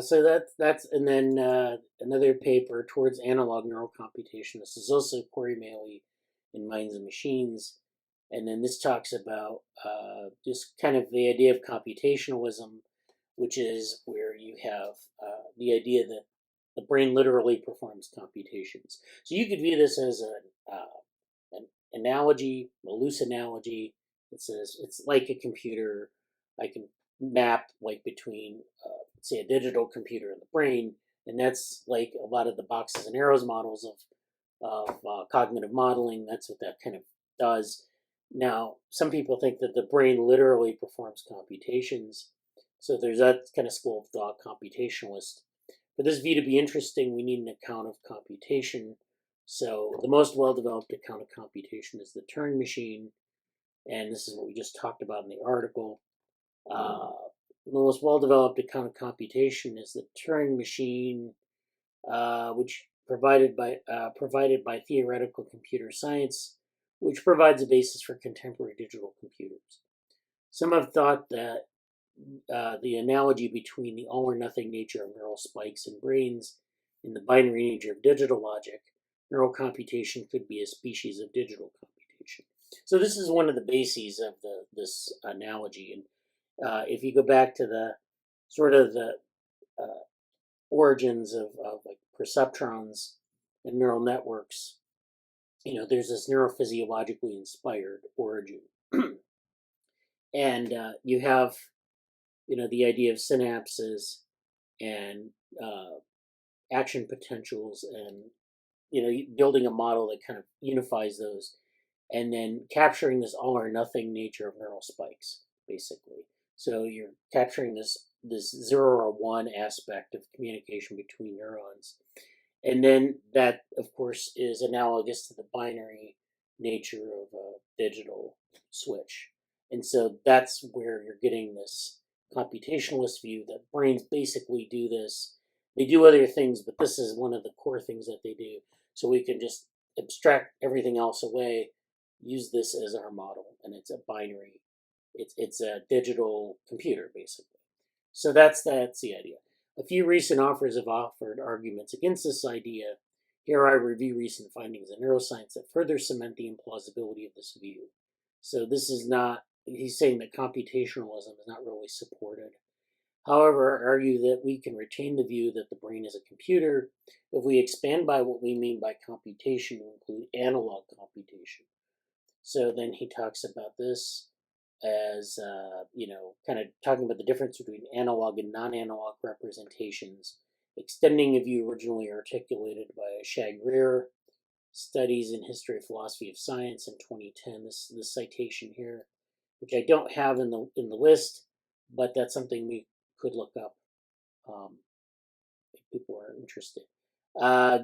So that's and then another paper towards analog neural computation. This is also Corey Maley in Minds and Machines, and then this talks about just kind of the idea of computationalism, which is where you have the idea that the brain literally performs computations. So you could view this as an analogy, a loose analogy. It says it's like a computer. I can map like between say a digital computer and the brain, and that's like a lot of the boxes and arrows models of cognitive modeling. That's what that kind of does. Now, some people think that the brain literally performs computations, So there's that kind of school of thought, computationalist. For this view to be interesting, we need an account of computation. So the most well-developed account of computation is the Turing machine, and this is what we just talked about in the article. The most well-developed account of computation is the Turing machine, which provided by theoretical computer science, which provides a basis for contemporary digital computers. Some have thought that the analogy between the all-or-nothing nature of neural spikes in brains and the binary nature of digital logic, neural computation could be a species of digital computation. So this is one of the bases of this analogy. And if you go back to the sort of the origins of like perceptrons and neural networks, there's this neurophysiologically inspired origin. And you have, the idea of synapses and action potentials and, building a model that kind of unifies those and then capturing this all or nothing nature of neural spikes, basically. So you're capturing this 0 or 1 aspect of communication between neurons. And then that, of course, is analogous to the binary nature of a digital switch. And so that's where you're getting this computationalist view that brains basically do this. They do other things, but this is one of the core things that they do. So we can just abstract everything else away, use this as our model, and it's a binary. It's a digital computer, basically. So that's the idea. A few recent authors have offered arguments against this idea. Here I review recent findings in neuroscience that further cement the implausibility of this view. So this is not, he's saying that computationalism is not really supported. However, I argue that we can retain the view that the brain is a computer if we expand by what we mean by computation to include analog computation. So then he talks about this as, kind of talking about the difference between analog and non-analog representations, extending a view originally articulated by Shag-Greer, Studies in History of Philosophy of Science in 2010. This citation here, which I don't have in the list, but that's something we could look up if people are interested.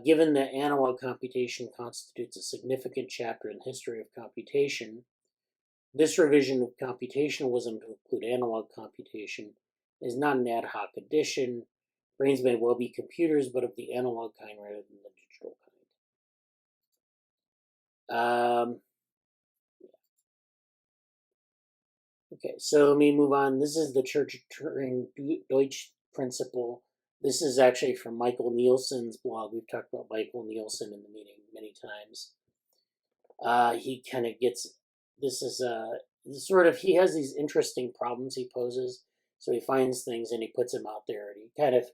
Given that analog computation constitutes a significant chapter in the history of computation, this revision of computationalism to include analog computation is not an ad hoc addition. Brains may well be computers, but of the analog kind rather than the digital kind. Okay, so let me move on. This is the Church-Turing-Deutsch principle. This is actually from Michael Nielsen's blog. We've talked about Michael Nielsen in the meeting many times. He kind of gets, this is he has these interesting problems he poses. So he finds things and he puts them out there. And he kind of,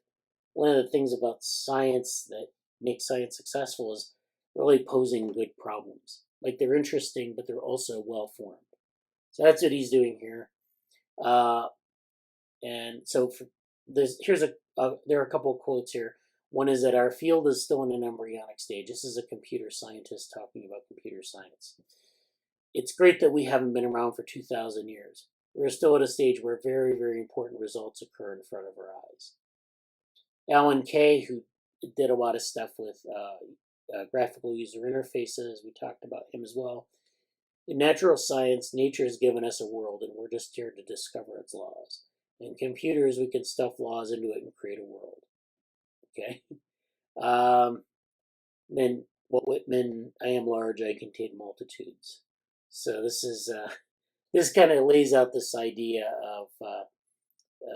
one of the things about science that makes science successful is really posing good problems. Like they're interesting, but they're also well-formed. So that's what he's doing here. And so there are a couple of quotes here. One is that our field is still in an embryonic stage. This is a computer scientist talking about computer science. It's great that we haven't been around for 2,000 years. We're still at a stage where very, very important results occur in front of our eyes. Alan Kay, who did a lot of stuff with graphical user interfaces, we talked about him as well. In natural science, nature has given us a world, and we're just here to discover its laws. In computers, we can stuff laws into it and create a world. Okay? Then, Walt Whitman, I am large, I contain multitudes. So this kind of lays out this idea of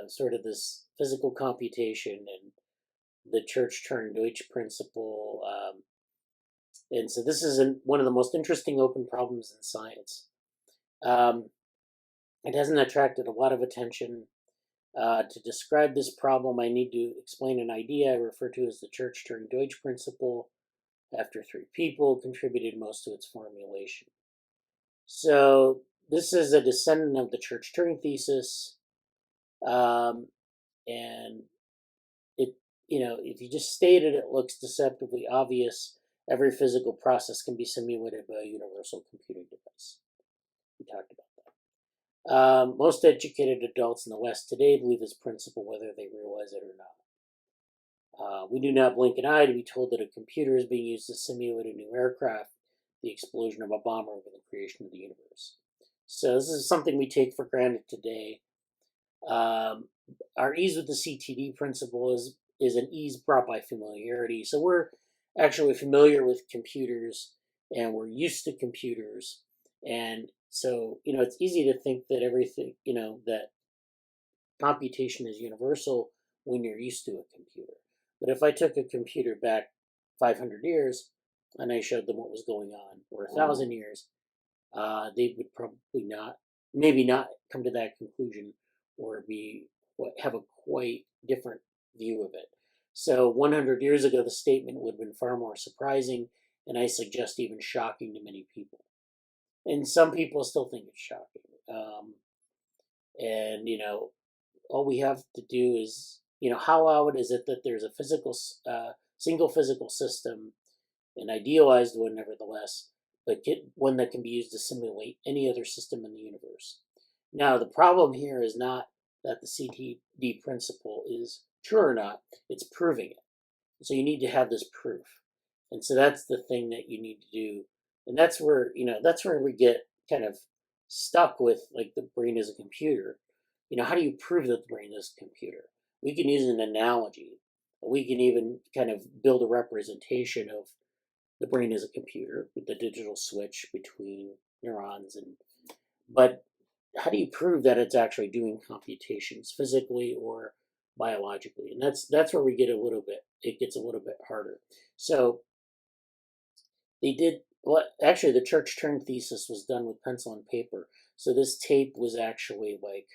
sort of this physical computation and the Church-Turing-Deutsch principle. And so this is one of the most interesting open problems in science. It hasn't attracted a lot of attention. To describe this problem, I need to explain an idea I refer to as the Church-Turing-Deutsch principle. After 3 people contributed most to its formulation. So this is a descendant of the Church-Turing thesis. And it, if you just state it, it looks deceptively obvious. Every physical process can be simulated by a universal computing device. We talked about Most educated adults in the West today believe this principle whether they realize it or not. We do not blink an eye to be told that a computer is being used to simulate a new aircraft, the explosion of a bomber, or the creation of the universe. So this is something we take for granted today. Our ease with the CTD principle is an ease brought by familiarity. So we're actually familiar with computers and we're used to computers. And so, it's easy to think that everything, that computation is universal when you're used to a computer. But if I took a computer back 500 years and I showed them what was going on, or 1,000 years, they would probably maybe not come to that conclusion or have a quite different view of it. So 100 years ago, the statement would have been far more surprising, and I suggest even shocking to many people. And some people still think it's shocking. And all we have to do is, how odd is it that there's a single physical system, an idealized one nevertheless, but one that can be used to simulate any other system in the universe. Now, the problem here is not that the CTD principle is true or not, it's proving it. So you need to have this proof. And so that's the thing that you need to do. And that's where we get kind of stuck with, like, the brain as a computer. How do you prove that the brain is a computer? We can use an analogy. We can even kind of build a representation of the brain as a computer with the digital switch between neurons. But how do you prove that it's actually doing computations physically or biologically? And that's where it gets a little bit harder. So actually the church-Turing thesis was done with pencil and paper. So this tape was actually like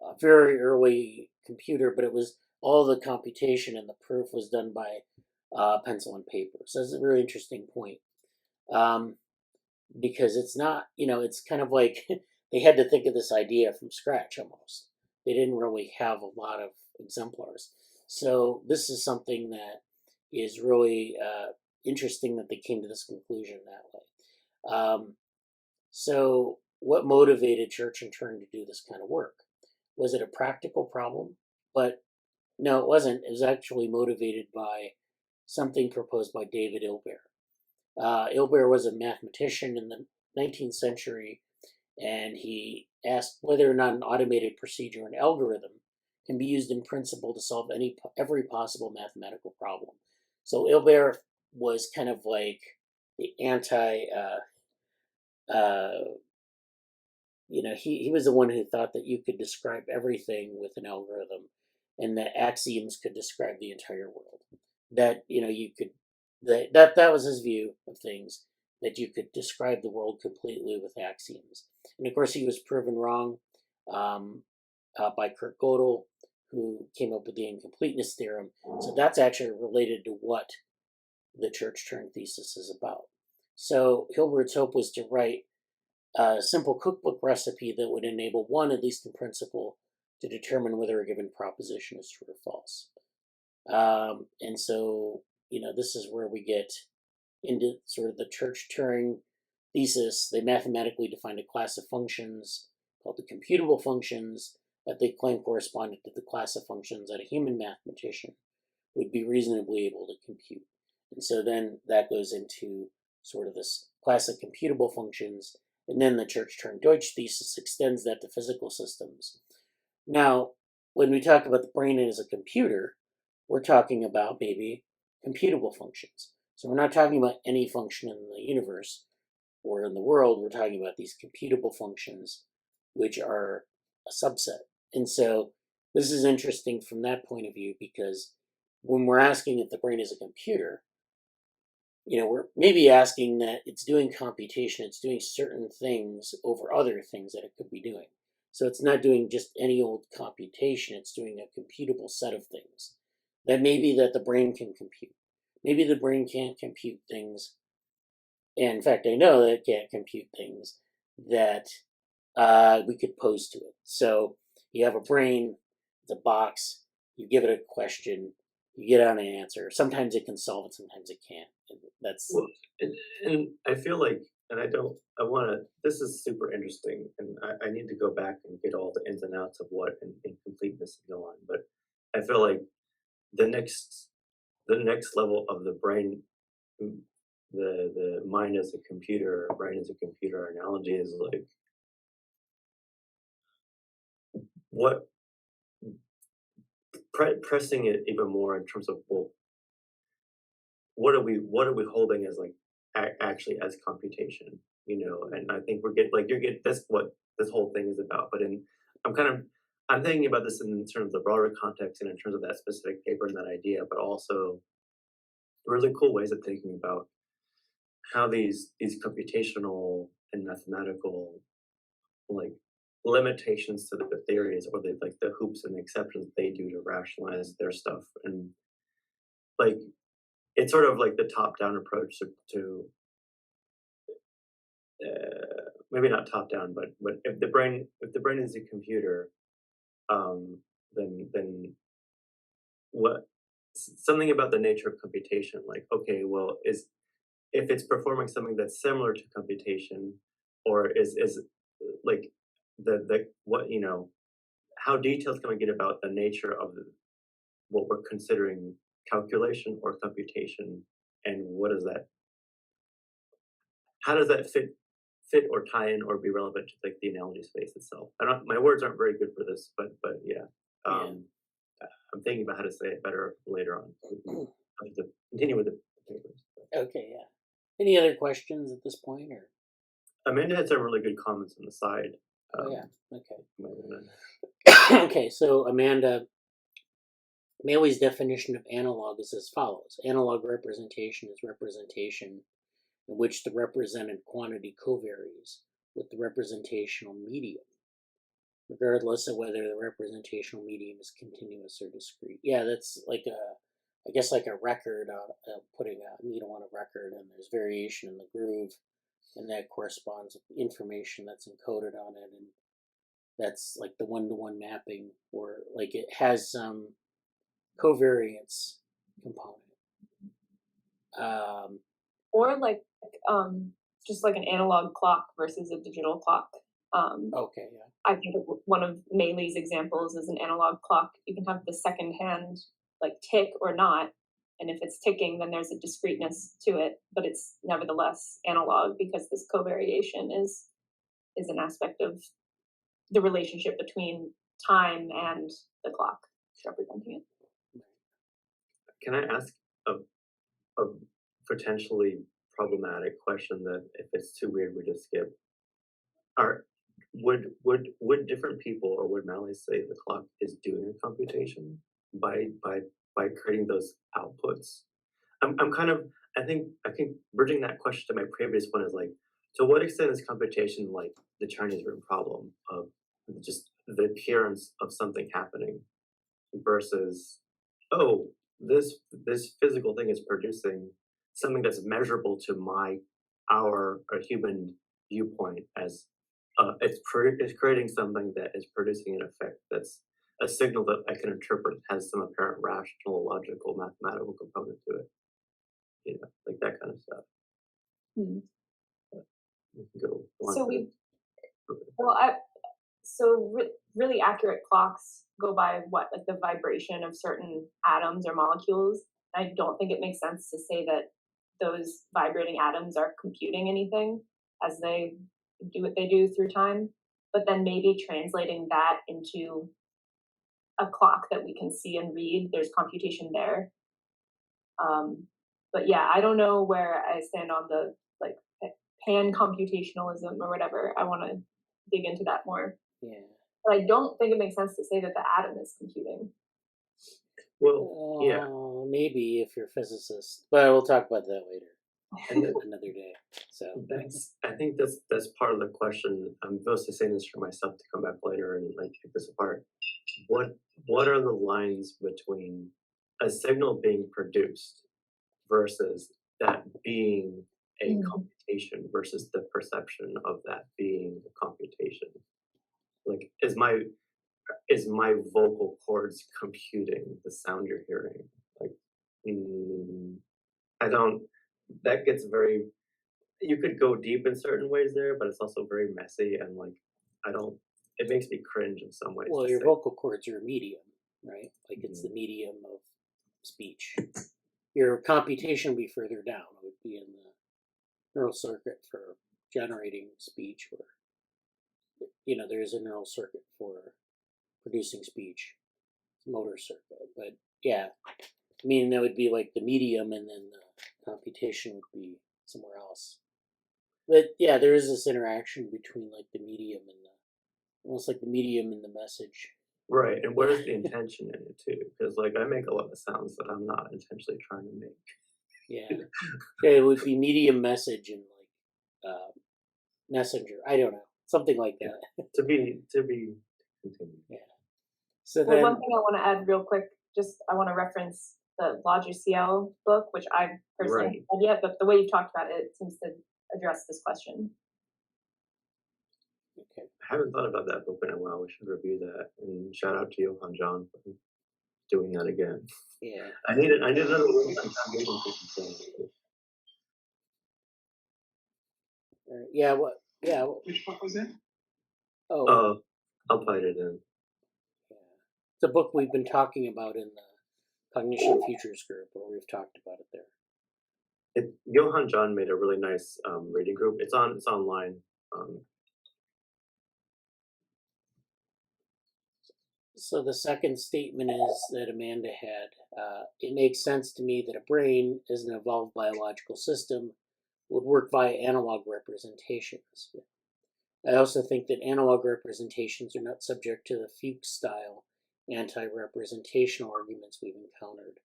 a very early computer, but it was all the computation and the proof was done by pencil and paper. So that's a really interesting point. Because it's not, it's kind of like they had to think of this idea from scratch almost. They didn't really have a lot of exemplars. So this is something that is really interesting that they came to this conclusion that way. So what motivated Church and Turing to do this kind of work? Was it a practical problem? But no, it wasn't. It was actually motivated by something proposed by David Hilbert. Hilbert was a mathematician in the 19th century, and he asked whether or not an automated procedure, an algorithm, can be used in principle to solve every possible mathematical problem. So Hilbert was kind of like the he was the one who thought that you could describe everything with an algorithm, and that axioms could describe the entire world. That you could. That was his view of things, that you could describe the world completely with axioms. And of course, he was proven wrong by Kurt Gödel, who came up with the incompleteness theorem. So that's actually related to what the Church-Turing thesis is about. So Hilbert's hope was to write a simple cookbook recipe that would enable one, at least in principle, to determine whether a given proposition is true or false. And so, this is where we get into sort of the Church-Turing thesis. They mathematically defined a class of functions called the computable functions that they claim corresponded to the class of functions that a human mathematician would be reasonably able to compute. And so then that goes into sort of this class of computable functions, and then the Church-Turing Deutsch thesis extends that to physical systems. Now, when we talk about the brain as a computer, we're talking about maybe computable functions. So we're not talking about any function in the universe or in the world. We're talking about these computable functions, which are a subset. And so this is interesting from that point of view, because when we're asking if the brain is a computer, we're maybe asking that it's doing computation, it's doing certain things over other things that it could be doing. So it's not doing just any old computation, it's doing a computable set of things. That maybe that the brain can compute. Maybe the brain can't compute things. And in fact, I know that it can't compute things that we could pose to it. So you have a brain, it's a box, you give it a question, you get out an answer. Sometimes it can solve it, sometimes it can't. And that's and I feel like and this is super interesting, and I need to go back and get all the ins and outs of what incompleteness and go on, but I feel like the next level of the brain, the mind as a computer, brain as a computer analogy is like, what, pressing it even more in terms of, well, what are we holding as like actually as computation, and I think that's what this whole thing is about. But I'm thinking about this in terms of broader context and in terms of that specific paper and that idea, but also really cool ways of thinking about how these computational and mathematical like limitations to the theories, or the hoops and the exceptions they do to rationalize their stuff, and like it's sort of like the top-down approach to maybe not top-down, but if the brain is a computer, then what, something about the nature of computation, like, okay, well, if it's performing something that's similar to computation, or is like the what, how detailed can we get about the nature of what we're considering calculation or computation, and how does that fit or tie in or be relevant to like the analogy space itself? My words aren't very good for this, but yeah. I'm thinking about how to say it better later on. I have to continue with the papers. Okay, yeah. Any other questions at this point, or? Amanda had some really good comments on the side. Okay. Okay, so Amanda, Maley's definition of analog is as follows. Analog representation is representation in which the represented quantity covaries with the representational medium, regardless of whether the representational medium is continuous or discrete. Yeah, that's like I guess like a record, putting a needle on a record, and there's variation in the groove, and that corresponds with information that's encoded on it, and that's like the one-to-one mapping, or like it has some covariance component. Or like just like an analog clock versus a digital clock. Okay, yeah. I think one of Maley's examples is an analog clock. You can have the second hand like tick or not, and if it's ticking, then there's a discreteness to it, but it's nevertheless analog because this covariation is an aspect of the relationship between time and the clock representing it. Can I ask a potentially problematic question that, if it's too weird, we just skip? Would different people, or would Maley say the clock is doing a computation by creating those outputs? I think bridging that question to my previous one is like, to what extent is computation like the Chinese room problem of just the appearance of something happening versus, oh, this physical thing is producing something that's measurable to our human viewpoint, as it's creating something that is producing an effect that's a signal that I can interpret has some apparent rational, logical, mathematical component to it. Like that kind of stuff. Hmm. Really accurate clocks go by what, like the vibration of certain atoms or molecules. I don't think it makes sense to say that those vibrating atoms are computing anything as they do what they do through time, but then maybe translating that into a clock that we can see and read, there's computation there. But yeah, I don't know where I stand on the like pan-computationalism or whatever. I want to dig into that more. Yeah. But I don't think it makes sense to say that the atom is computing. Well, yeah. Maybe if you're a physicist, but we'll talk about that later. Another day. So I think that's part of the question. I'm mostly saying this for myself to come back later and like take this apart. What are the lines between a signal being produced versus that being a computation versus the perception of that being a computation? Like, is my vocal cords computing the sound you're hearing? Like, I don't. That gets very you could go deep in certain ways there, but it's also very messy and like it makes me cringe in some ways. Well, to your say. vocal cords are a medium, right? Like it's the medium of speech. Your computation would be further down. It would be in the neural circuit for generating speech, or there's a neural circuit for producing speech, motor circuit. But yeah, I mean that would be like the medium, and then the computation would be somewhere else. But yeah, there is this interaction between like the medium and almost like the medium and the message. Right, and where's the intention in it too? Because like I make a lot of sounds that I'm not intentionally trying to make. Yeah, it would be medium message and like messenger. I don't know, something like that. Yeah. to be continued. Yeah. So well, then, one thing I want to add real quick, I want to reference the LogicL book, which I personally haven't read yet, but the way you talked about it seems to address this question. Okay. I haven't thought about that book in a while. We should review that. And shout out to Johan John for doing that again. Yeah. I need another one. Yeah. What? Yeah. Which book was it? Oh. I'll put it in. Yeah. It's a book we've been talking about in the Cognition Futures group, where we've talked about it there. Johan John made a really nice reading group. It's online. So the second statement is that Amanda had, it makes sense to me that a brain, as an evolved biological system, would work via analog representations. I also think that analog representations are not subject to the Fuchs-style anti-representational arguments we've encountered,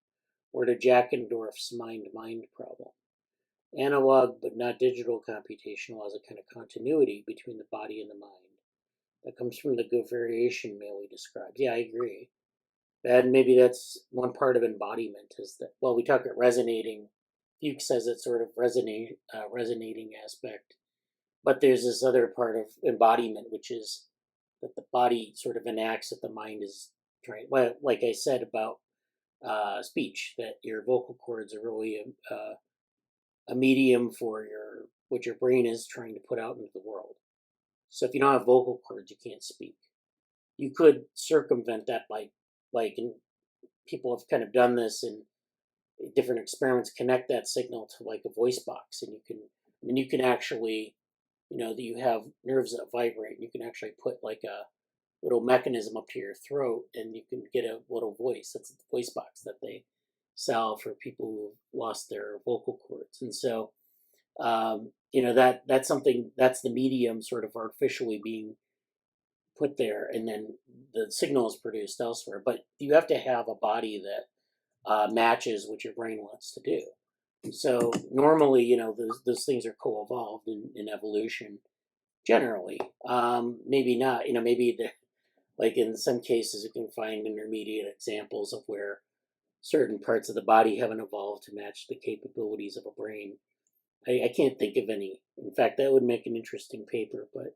or to Jackendorf's mind-mind problem. Analog but not digital computation allows a kind of continuity between the body and the mind that comes from the variation Maley described. Yeah, I agree. And maybe that's one part of embodiment, is that, well, we talk about resonating. Fuchs says it's sort of resonating aspect. But there's this other part of embodiment, which is that the body sort of enacts that the mind is trying. Well, like I said about speech, that your vocal cords are really a medium for what your brain is trying to put out into the world. So if you don't have vocal cords, you can't speak. You could circumvent that by, and people have kind of done this in different experiments, connect that signal to like a voice box, and you can actually, that you have nerves that vibrate, and you can actually put like a little mechanism up to your throat, and you can get a little voice. That's the voice box that they sell for people who lost their vocal cords. And so, that's something, that's the medium sort of artificially being put there, and then the signal is produced elsewhere. But you have to have a body that matches what your brain wants to do. So normally, those things are co-evolved in evolution. Generally, maybe not. Maybe like in some cases, you can find intermediate examples of where certain parts of the body haven't evolved to match the capabilities of a brain. I can't think of any. In fact, that would make an interesting paper. But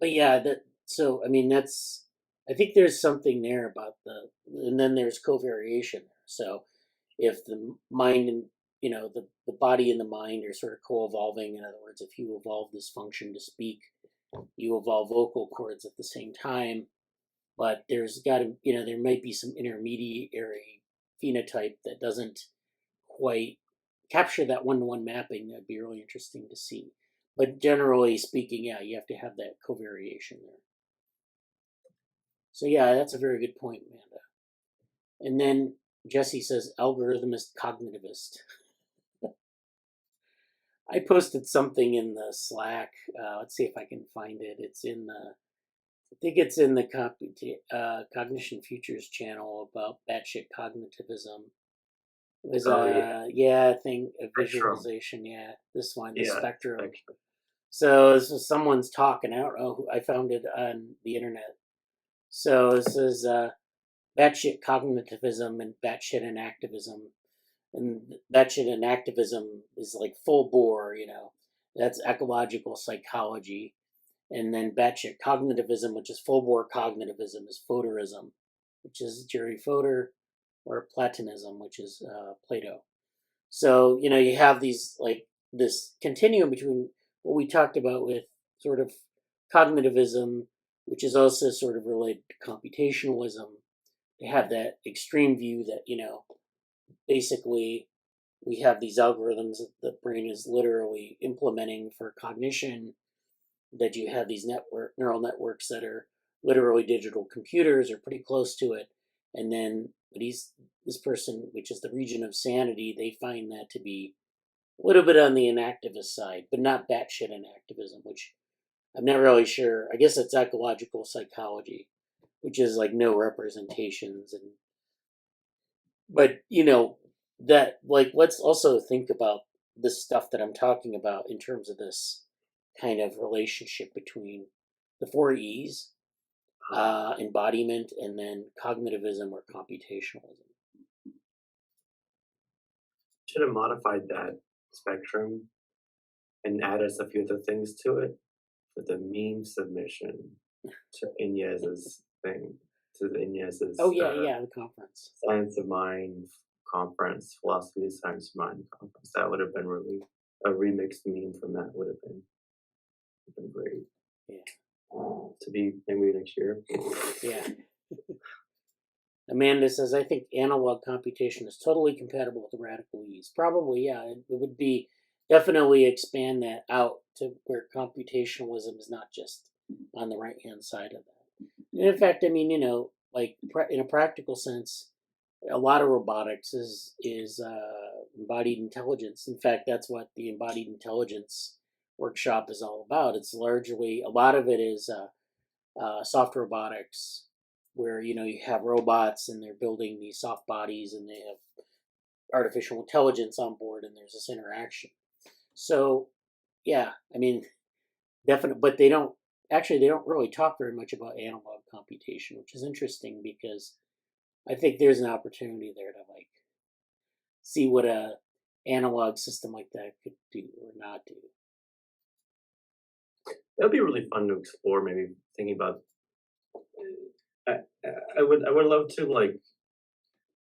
yeah, so I mean, I think there's something there about and then there's covariation. So if the mind and the body and the mind are sort of co-evolving, in other words, if you evolve this function to speak, you evolve vocal cords at the same time. But there's got to, there might be some intermediary phenotype that doesn't quite capture that one-to-one mapping. That'd be really interesting to see. But generally speaking, yeah, you have to have that covariation there. So yeah, that's a very good point, Amanda. And then Jesse says, algorithmist cognitivist. I posted something in the Slack. Let's see if I can find it. It's in I think it's in the Cognition Futures channel about batshit cognitivism. It was I think a visualization. Yeah, this one, the spectrum. So this is someone's talk, and I don't know who, I found it on the internet. So this is batshit cognitivism and batshit inactivism. And batshit inactivism is like full bore, that's ecological psychology. And then batshit cognitivism, which is full bore cognitivism, is Foderism, which is Jerry Fodor, or Platonism, which is Plato. So, you have these, like, this continuum between what we talked about with sort of cognitivism, which is also sort of related to computationalism. They have that extreme view that, basically we have these algorithms that the brain is literally implementing for cognition, that you have these neural networks that are literally digital computers or pretty close to it. And then this person, which is the region of sanity, they find that to be a little bit on the inactivist side, but not batshit inactivism, which I'm not really sure. I guess it's ecological psychology, which is like no representations. But that, like, let's also think about the stuff that I'm talking about in terms of this kind of relationship between the 4 E's, embodiment, and then cognitivism or computationalism. Should have modified that spectrum and added a few other things to it for the meme submission to Inez's thing, to the Inez's the conference. Science of Mind conference, Philosophy of Science of Mind conference. That would have been really, a remixed meme from that would have been great. Yeah. To be maybe next year. Yeah. Amanda says, I think analog computation is totally compatible with the radical E's. Probably, yeah. It would be definitely expand that out to where computationalism is not just on the right-hand side of that. And in fact, I mean, like in a practical sense, a lot of robotics is embodied intelligence. In fact, that's what the embodied intelligence workshop is all about. It's largely, a lot of it is soft robotics, where you have robots and they're building these soft bodies and they have artificial intelligence on board and there's this interaction. So yeah, I mean, definitely, but they don't really talk very much about analog computation, which is interesting because I think there's an opportunity there to like see what a analog system like that could do or not do. That would be really fun to explore. Maybe thinking about. I would love to, like,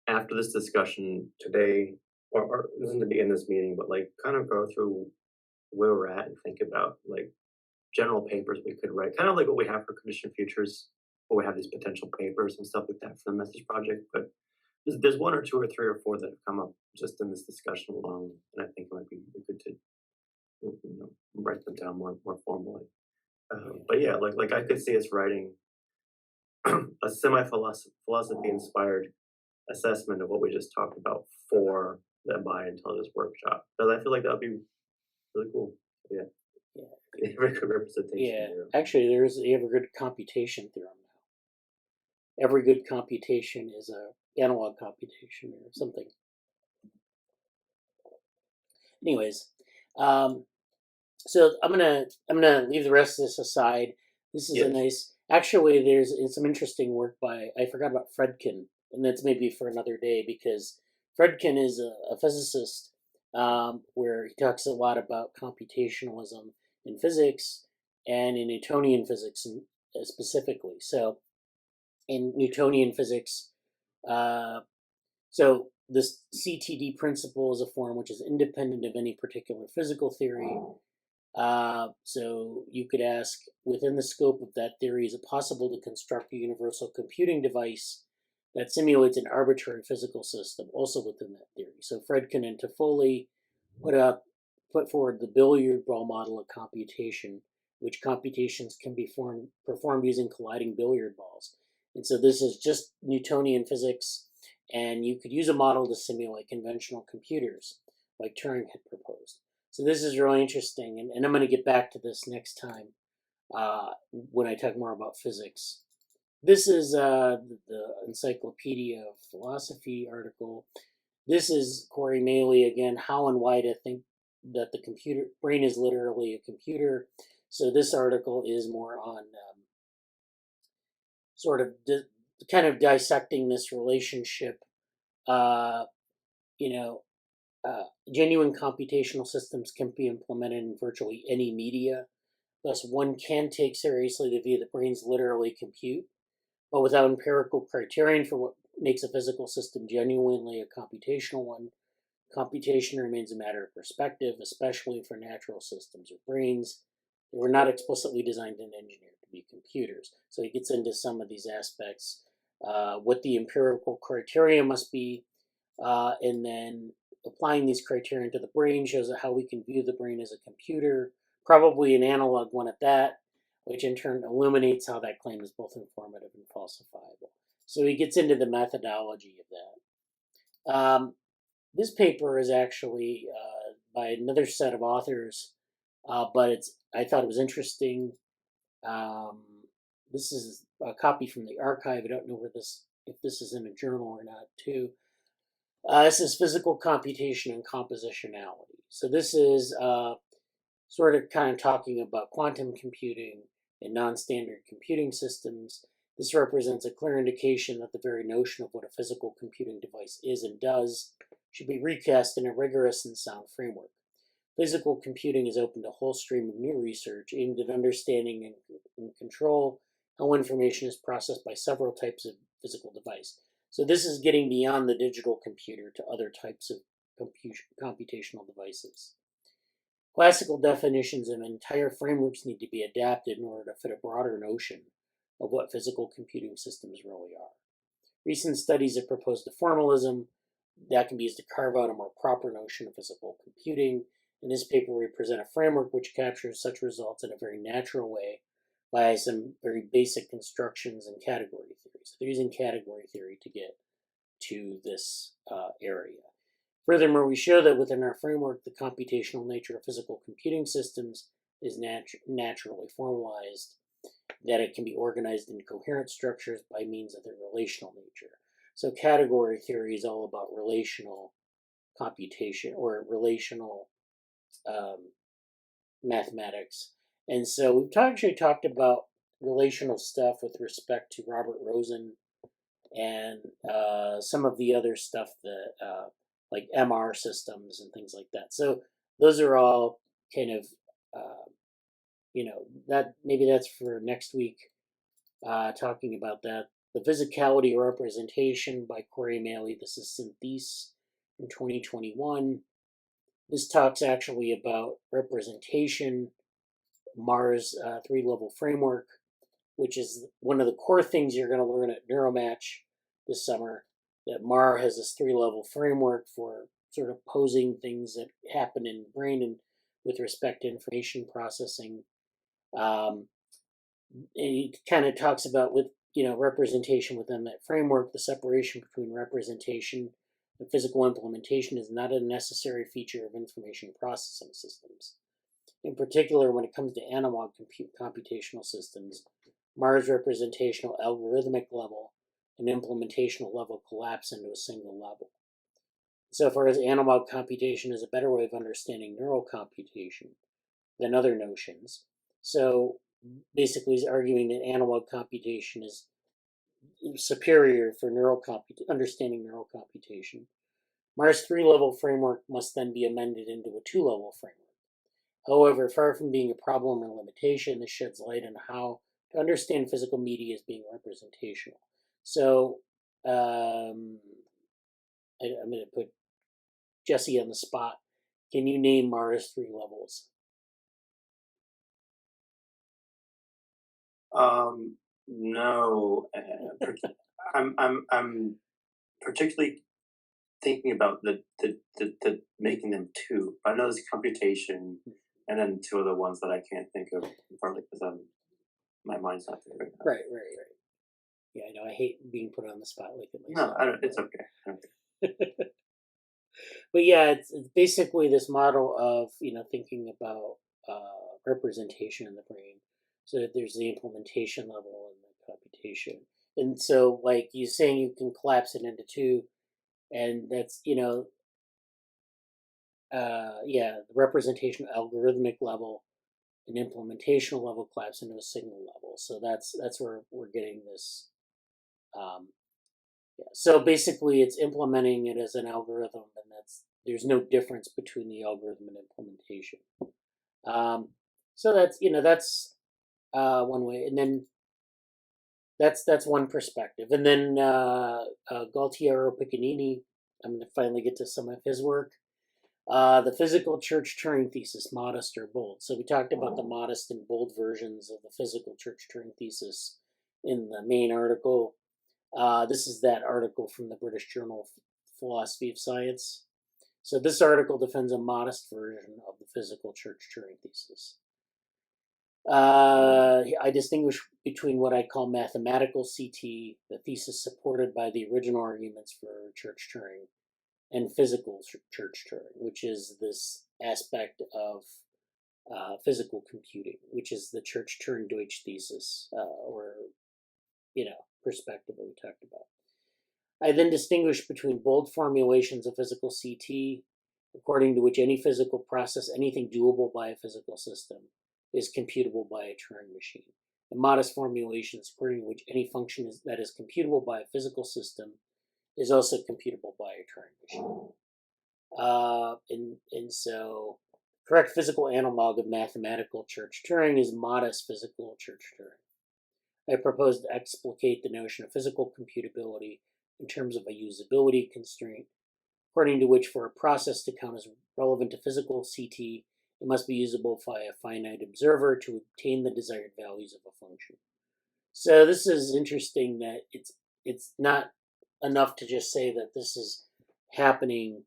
after this discussion today, or it doesn't have to be in this meeting, but like kind of go through where we're at and think about like general papers we could write, kind of like what we have for Conditioned Futures, where we have these potential papers and stuff like that for the message project. But there's 1 or 2 or 3 or 4 that have come up just in this discussion alone, and I think it might be good to write them down more formally. But yeah, like I could see us writing a semi-philosophy inspired assessment of what we just talked about for the Embodied Intelligence workshop. Because I feel like that would be really cool. Yeah. Very good representation. Yeah. Actually, you have a good computation theorem now. Every good computation is a analog computation or something. Anyways, so I'm gonna leave the rest of this aside. This is a nice. Actually, there's some interesting work by, I forgot about Fredkin, and that's maybe for another day, because Fredkin is a physicist, where he talks a lot about computationalism in physics and in Newtonian physics specifically. So in Newtonian physics, so this CTD principle is a form which is independent of any particular physical theory. So you could ask, within the scope of that theory, is it possible to construct a universal computing device that simulates an arbitrary physical system also within that theory? So Fredkin and Toffoli put forward the billiard ball model of computation, which computations can be performed using colliding billiard balls. And so this is just Newtonian physics, and you could use a model to simulate conventional computers, like Turing had proposed. So this is really interesting, and I'm going to get back to this next time when I talk more about physics. This is the Encyclopedia of Philosophy article. This is Corey Maley again, How and Why to Think That the Brain is Literally a Computer. So this article is more on sort of kind of dissecting this relationship. Genuine computational systems can be implemented in virtually any media. Thus, one can take seriously the view that brains literally compute, but without empirical criterion for what makes a physical system genuinely a computational one, Computation remains a matter of perspective, especially for natural systems or brains. They were not explicitly designed and engineered to be computers. So he gets into some of these aspects, what the empirical criteria must be, and then applying these criteria to the brain shows how we can view the brain as a computer, probably an analog one at that, which in turn illuminates how that claim is both informative and falsifiable. So he gets into the methodology of that. This paper is actually by another set of authors, but I thought it was interesting. This is a copy from the archive. I don't know if this is in a journal or not, too. This is physical computation and compositionality. So this is sort of kind of talking about quantum computing and non-standard computing systems. This represents a clear indication that the very notion of what a physical computing device is and does should be recast in a rigorous and sound framework. Physical computing is open to a whole stream of new research aimed at understanding and control how information is processed by several types of physical device. So this is getting beyond the digital computer to other types of computational devices. Classical definitions and entire frameworks need to be adapted in order to fit a broader notion of what physical computing systems really are. Recent studies have proposed a formalism that can be used to carve out a more proper notion of physical computing. In this paper, we present a framework which captures such results in a very natural way by some very basic constructions and category theories. They're using category theory to get to this area. Furthermore, we show that within our framework, the computational nature of physical computing systems is naturally formalized, that it can be organized in coherent structures by means of their relational nature. So category theory is all about relational computation or relational mathematics. And so we've actually talked about relational stuff with respect to Robert Rosen and some of the other stuff that like MR systems and things like that. So those are all kind of, that maybe that's for next week, talking about that. The Physicality of Representation by Corey Maley. This is Synthese in 2021. This talks actually about representation, Mars 3-level framework, which is one of the core things you're going to learn at NeuroMatch this summer, that MAR has this 3-level framework for sort of posing things that happen in the brain and with respect to information processing. And he kind of talks about with representation within that framework, the separation between representation and physical implementation is not a necessary feature of information processing systems. In particular, when it comes to analog computational systems, MAR's representational algorithmic level and implementational level collapse into a single level. So far as analog computation is a better way of understanding neural computation than other notions. So basically he's arguing that analog computation is superior for understanding neural computation. MAR's 3-level framework must then be amended into a 2-level framework. However, far from being a problem or limitation, this sheds light on how to understand physical media as being representational. So I'm going to put Jesse on the spot. Can you name MAR's 3 levels? No. I'm particularly thinking about the making them 2. I know there's computation, and then 2 other ones that I can't think of, partly because my mind's not there right now. Right. Yeah, I know. I hate being put on the spot like that myself. No, it's okay. But yeah, it's basically this model of thinking about representation in the brain. So that there's the implementation level and the computation, and so like you're saying, you can collapse it into 2, and that's the representational algorithmic level and implementational level collapse into a single level. So that's where we're getting this. So basically, it's implementing it as an algorithm, and there's no difference between the algorithm and implementation. So that's one way, and then that's one perspective, and then Gualtiero Piccinini. I'm going to finally get to some of his work. The physical church Turing thesis, modest or bold. So we talked about the modest and bold versions of the physical church Turing thesis in the main article. This is that article from the British Journal of Philosophy of Science. So this article defends a modest version of the physical church Turing thesis. I distinguish between what I call mathematical CT, the thesis supported by the original arguments for church Turing, and physical church Turing, which is this aspect of physical computing, which is the church Turing Deutsch thesis, or perspective that we talked about. I then distinguish between bold formulations of physical CT, according to which any physical process, anything doable by a physical system, is computable by a Turing machine. And modest formulations, according to which any function that is computable by a physical system is also computable by a Turing machine. And so, correct physical analog of mathematical church Turing is modest physical church Turing. I propose to explicate the notion of physical computability in terms of a usability constraint, according to which for a process to count as relevant to physical CT, it must be usable by a finite observer to obtain the desired values of a function. So this is interesting that it's not enough to just say that this is happening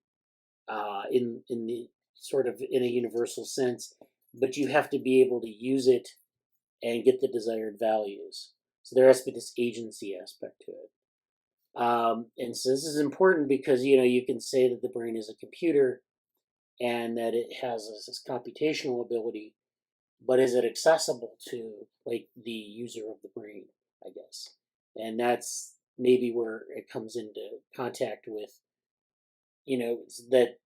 in the sort of in a universal sense, but you have to be able to use it and get the desired values. So there has to be this agency aspect to it. And so this is important because, you can say that the brain is a computer and that it has this computational ability, but is it accessible to like the user of the brain, I guess? And that's maybe where it comes into contact with, that,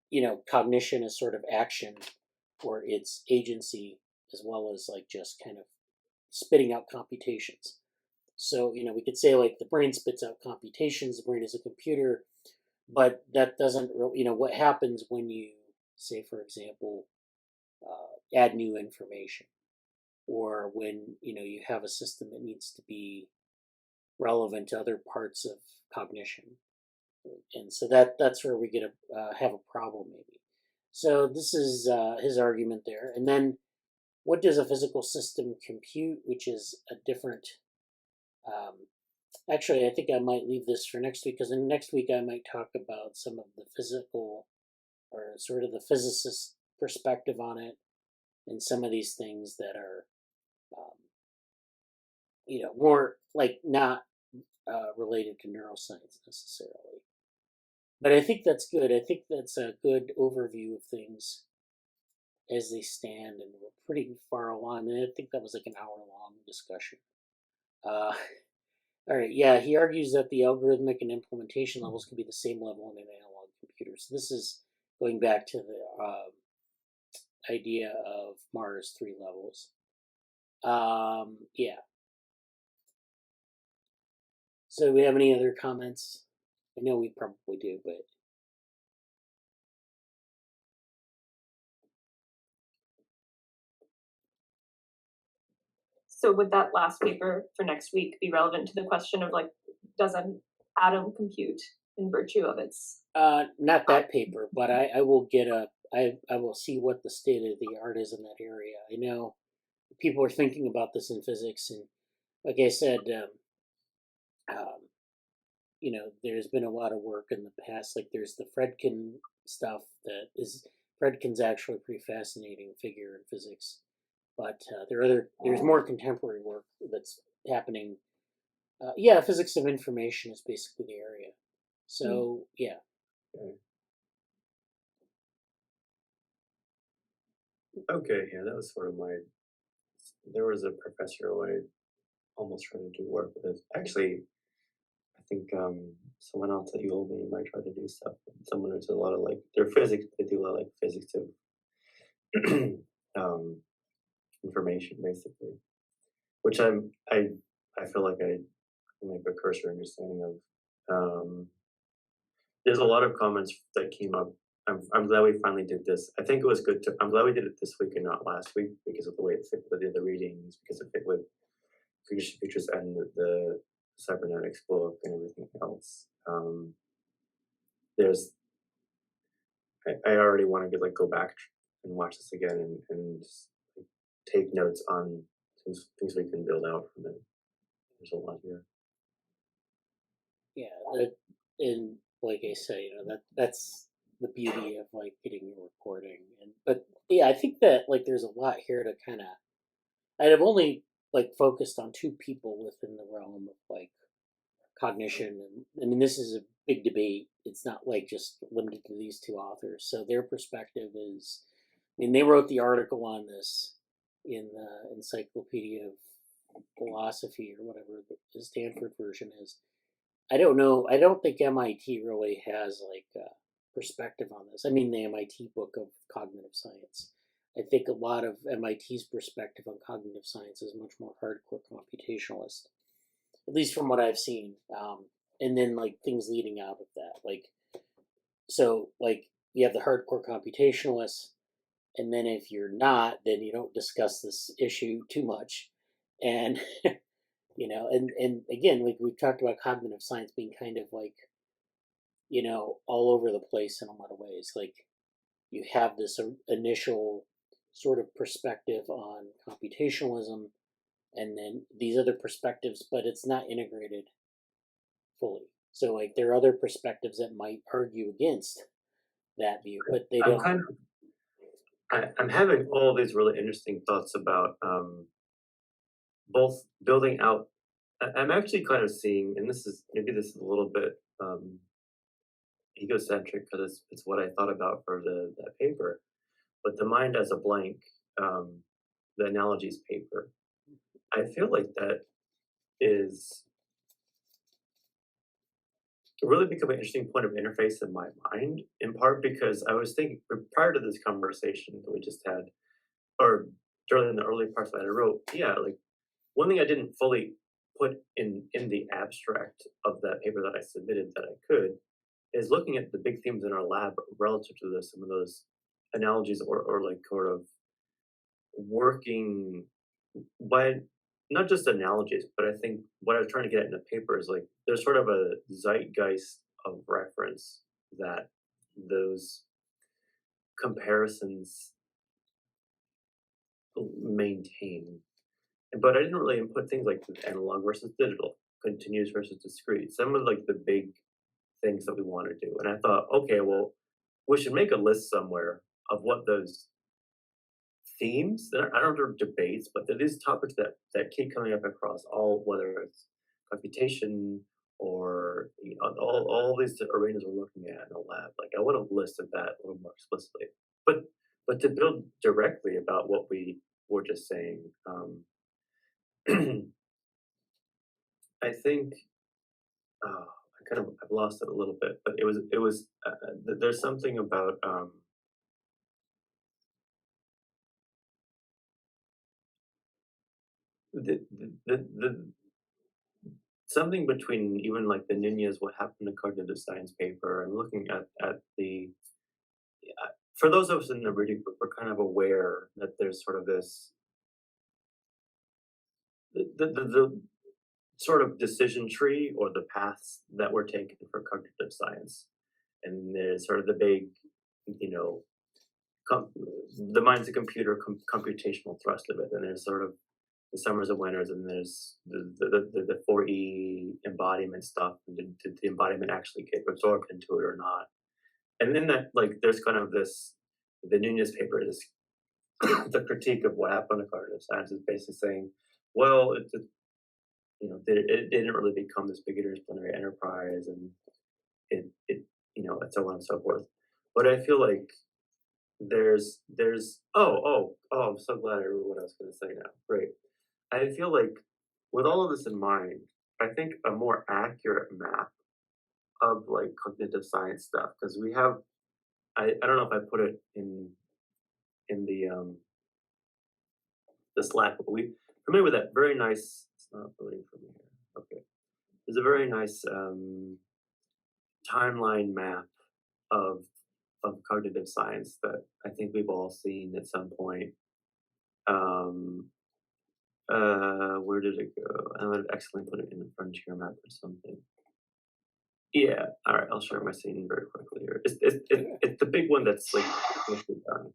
cognition is sort of action or its agency, as well as like just kind of spitting out computations. So, we could say like the brain spits out computations, the brain is a computer, but that doesn't, what happens when you say, for example, add new information, or when, you have a system that needs to be relevant to other parts of cognition. And so that's where we get have a problem maybe. So this is his argument there. And then what does a physical system compute, which is a different, actually, I think I might leave this for next week, because in next week I might talk about some of the physical, or sort of the physicist perspective on it, and some of these things that are, more like not related to neuroscience necessarily. But I think that's good. I think that's a good overview of things as they stand, and we're pretty far along. And I think that was like an hour-long discussion. All right, yeah, he argues that the algorithmic and implementation levels can be the same level in an analog computer. So this is going back to the idea of Mars 3 levels. Yeah. So do we have any other comments? I know we probably do, but... So would that last paper for next week be relevant to the question of like, does an atom compute in virtue of its? Not that paper, but I will get I will see what the state of the art is in that area. I know people are thinking about this in physics, and like I said, there's been a lot of work in the past. Like there's the Fredkin stuff Fredkin's actually a pretty fascinating figure in physics. But there's more contemporary work that's happening. Physics of information is basically the area. So, yeah. Okay, yeah, that was sort of there was a professor who I almost tried to do work with. Actually, I think someone else at UOB might try to do stuff. Someone who's a lot of their physics, they do a lot of physics of information basically, which I feel like I make a cursory understanding of. There's a lot of comments that came up. I'm glad we finally did this. I think it was good I'm glad we did it this week and not last week, because of the way it fit with the other readings, because it fit with Cognition Features and the cybernetics book and everything else. I already want to like go back and watch this again and just take notes on things we can build out from it. There's a lot here. Yeah, and like I say, that's the beauty of like getting your reporting. But yeah, I think that like there's a lot here to kind of. I've only like focused on two people within the realm of like cognition, and I mean this is a big debate. It's not like just limited to these two authors. So their perspective is, I mean, they wrote the article on this in the Encyclopedia of Philosophy or whatever the Stanford version is. I don't know. I don't think MIT really has like a perspective on this. I mean, the MIT book of cognitive science. I think a lot of MIT's perspective on cognitive science is much more hardcore computationalist, at least from what I've seen. And then like things leading out of that, like so, like you have the hardcore computationalists, and then if you're not, then you don't discuss this issue too much, and and again, like we've talked about cognitive science being kind of like all over the place in a lot of ways. Like you have this initial sort of perspective on computationalism, and then these other perspectives, but it's not integrated fully. So like there are other perspectives that might argue against that view, but they don't. I'm having all these really interesting thoughts about both building out. I'm actually kind of seeing, and this is a little bit egocentric because it's what I thought about for that paper, but the mind as a blank, the analogies paper. I feel like that is really become an interesting point of interface in my mind, in part because I was thinking prior to this conversation that we just had, or during the early parts that I wrote, like one thing I didn't fully put in the abstract of that paper that I submitted that I could is looking at the big themes in our lab relative to some of those analogies or like sort of working by not just analogies, but I think what I was trying to get at in the paper is like there's sort of a zeitgeist of reference that those comparisons maintain. But I didn't really input things like analog versus digital, continuous versus discrete, some of like the big things that we want to do. And I thought, okay, well, we should make a list somewhere of what those themes, I don't know debates, but there is topics that keep coming up across all, whether it's computation or all these arenas we're looking at in the lab. Like I want a list of that a little more explicitly. But to build directly about what we were just saying, I think I've lost it a little bit, but it was there's something about the something between even like the Nunez what happened to cognitive science paper and looking at the for those of us in the reading group, we're kind of aware that there's sort of this the sort of decision tree or the paths that we're taking for cognitive science, and there's sort of the big, the mind's a computer computational thrust of it, and there's sort of the summers of winners, and there's the 4E embodiment stuff. Did the embodiment actually get absorbed into it or not? And then that like there's kind of this the Nunez paper is the critique of what happened to cognitive science is basically saying, well, it didn't really become this big interdisciplinary enterprise, and it and so on and so forth. But I feel like there's I'm so glad I remember what I was going to say now. Great. I feel like with all of this in mind, I think a more accurate map of like cognitive science stuff, because we have I don't know if I put it in the Slack, but we familiar with that very nice, it's not loading from here. Okay. There's a very nice timeline map of cognitive science that I think we've all seen at some point. Where did it go? I would have excellently put it in the frontier map or something. Yeah, all right, I'll share my screen very quickly here. It's the big one that's like mostly done.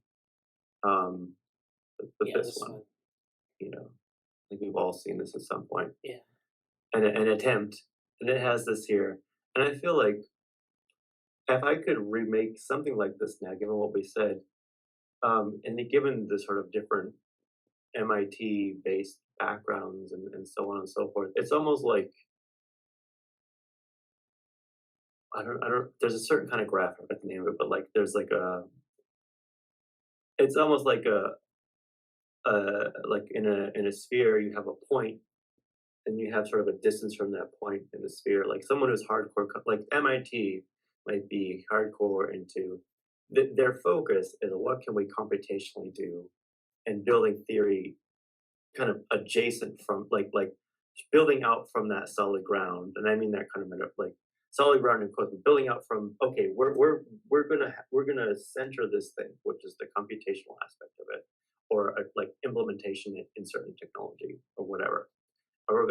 Yeah, This one, you know, I think we've all seen this at some point. Yeah. An attempt, and it has this here, and I feel like if I could remake something like this now, given what we said, given the sort of different MIT-based backgrounds and so on and so forth, it's almost like I don't. There's a certain kind of graph. I forget the name of it, but like there's like it's almost like in a sphere, you have a point, and you have sort of a distance from that point in the sphere. Like someone who's hardcore, like MIT might be hardcore into their focus is what can we computationally do, and building theory kind of adjacent from like building out from that solid ground, and I mean that kind of like solid ground in quotes, building out from okay, we're gonna center this thing, which is the computational aspect of it, or like implementation in certain technology or whatever, or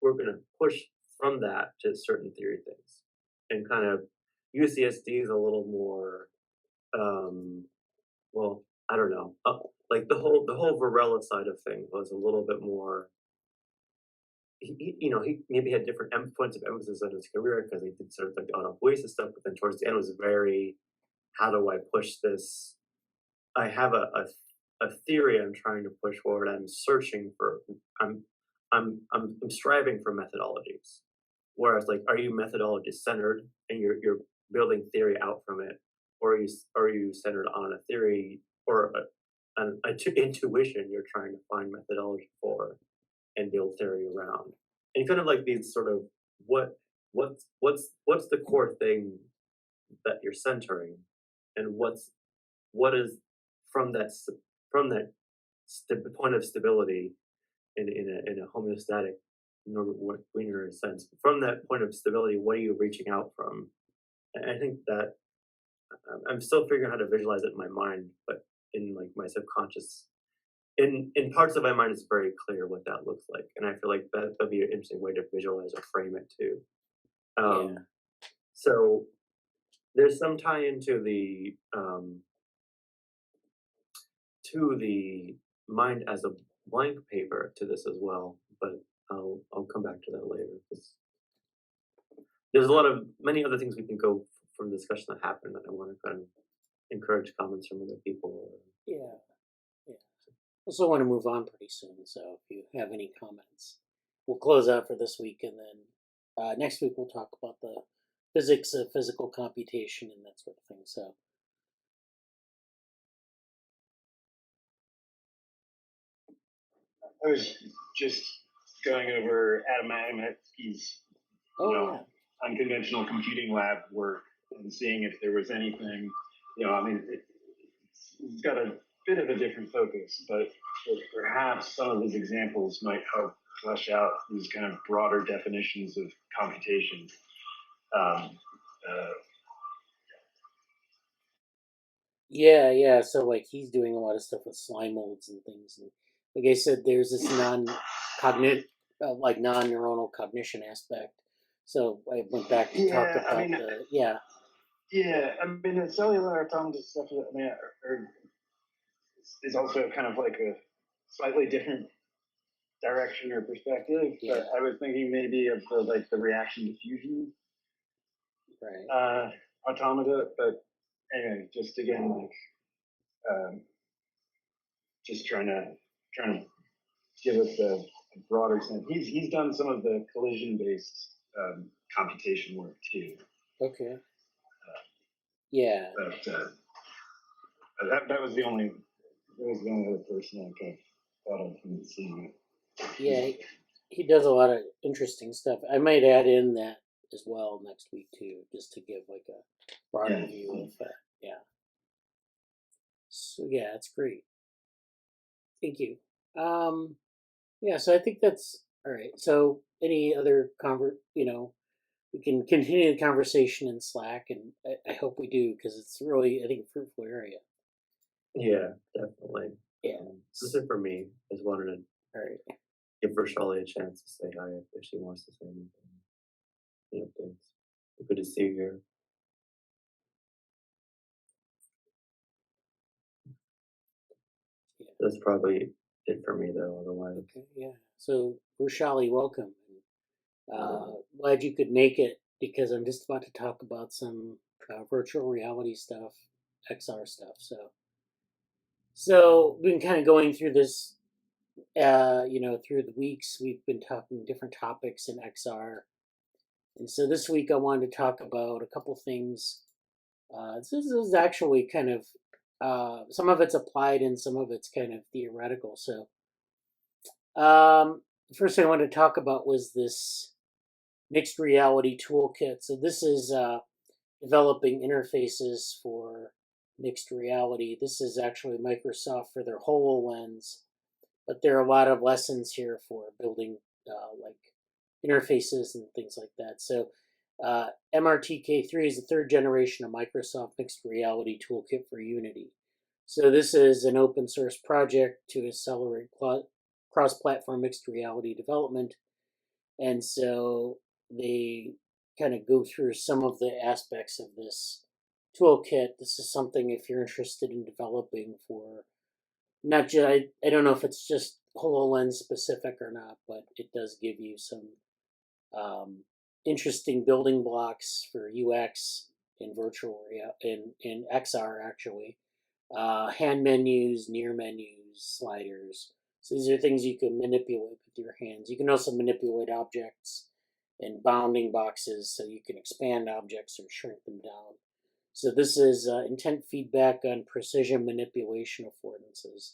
we're gonna push from that to certain theory things, and kind of UCSD is a little more well, I don't know. Like the whole Varela side of things was a little bit more. He maybe had different points of emphasis on his career because he did sort of like the autopoiesis stuff, but then towards the end was very, how do I push this? I have a theory I'm trying to push forward. I'm searching for. I'm striving for methodologies. Whereas, like, are you methodology centered and you're building theory out from it, or are you centered on a theory or an intuition you're trying to find methodology for and build theory around? And kind of like these sort of what's the core thing that you're centering, and what is from that point of stability in a homeostatic linear sense. From that point of stability, what are you reaching out from? And I think that I'm still figuring out how to visualize it in my mind, but in like my subconscious, in parts of my mind, it's very clear what that looks like, and I feel like that'd be an interesting way to visualize or frame it too. So there's some tie into the mind as a blank paper to this as well, but I'll come back to that later. There's many other things we can go from the discussion that happened that I want to kind of encourage comments from other people. Yeah. Also want to move on pretty soon, so if you have any comments, we'll close out for this week, and then next week we'll talk about the physics of physical computation and that sort of thing. So. I was just going over Adam Maimetsky's unconventional computing lab work and seeing if there was anything, I mean, it's got a bit of a different focus, but perhaps some of his examples might help flesh out these kind of broader definitions of computation. Yeah. So like he's doing a lot of stuff with slime molds and things. And like I said, there's this non-neuronal cognition aspect. So I went back to talk about Yeah, I mean, the cellular autonomous stuff, is also kind of like a slightly different direction or perspective. Yeah. But I was thinking maybe of the reaction diffusion automata. But anyway, just again, just trying to give us a broader sense. He's done some of the collision-based computation work too. Okay. Yeah. But that was the only other person I kind of thought of from seeing it. Yeah, he does a lot of interesting stuff. I might add in that as well next week too, just to give like a broader view of that. Yeah. So yeah, it's great. Thank you. Yeah, so I think that's all right. So any other we can continue the conversation in Slack, and I hope we do because it's really, I think, a fruitful area. Yeah, definitely. Yeah. This is it for me. I just wanted to give Vrushali a chance to say hi if she wants to say anything. Any updates? Good to see you here. Yeah. That's probably it for me, though. Otherwise, Okay, yeah. So, Vrushali, welcome. Glad you could make it because I'm just about to talk about some virtual reality stuff, XR stuff. So we've been kind of going through this, through the weeks. We've been talking different topics in XR, and so this week I wanted to talk about a couple things. This is actually kind of some of it's applied and some of it's kind of theoretical. So, the first thing I wanted to talk about was this mixed reality toolkit. So this is developing interfaces for mixed reality. This is actually Microsoft for their HoloLens, but there are a lot of lessons here for building like interfaces and things like that. So MRTK3 is the third generation of Microsoft mixed reality toolkit for Unity. So this is an open source project to accelerate cross-platform mixed reality development. And so they kind of go through some of the aspects of this toolkit. This is something if you're interested in developing for not just, I don't know if it's just HoloLens specific or not, but it does give you some interesting building blocks for UX in in XR actually. Hand menus, near menus, sliders. So these are things you can manipulate with your hands. You can also manipulate objects and bounding boxes so you can expand objects or shrink them down. So this is intent feedback on precision manipulation affordances.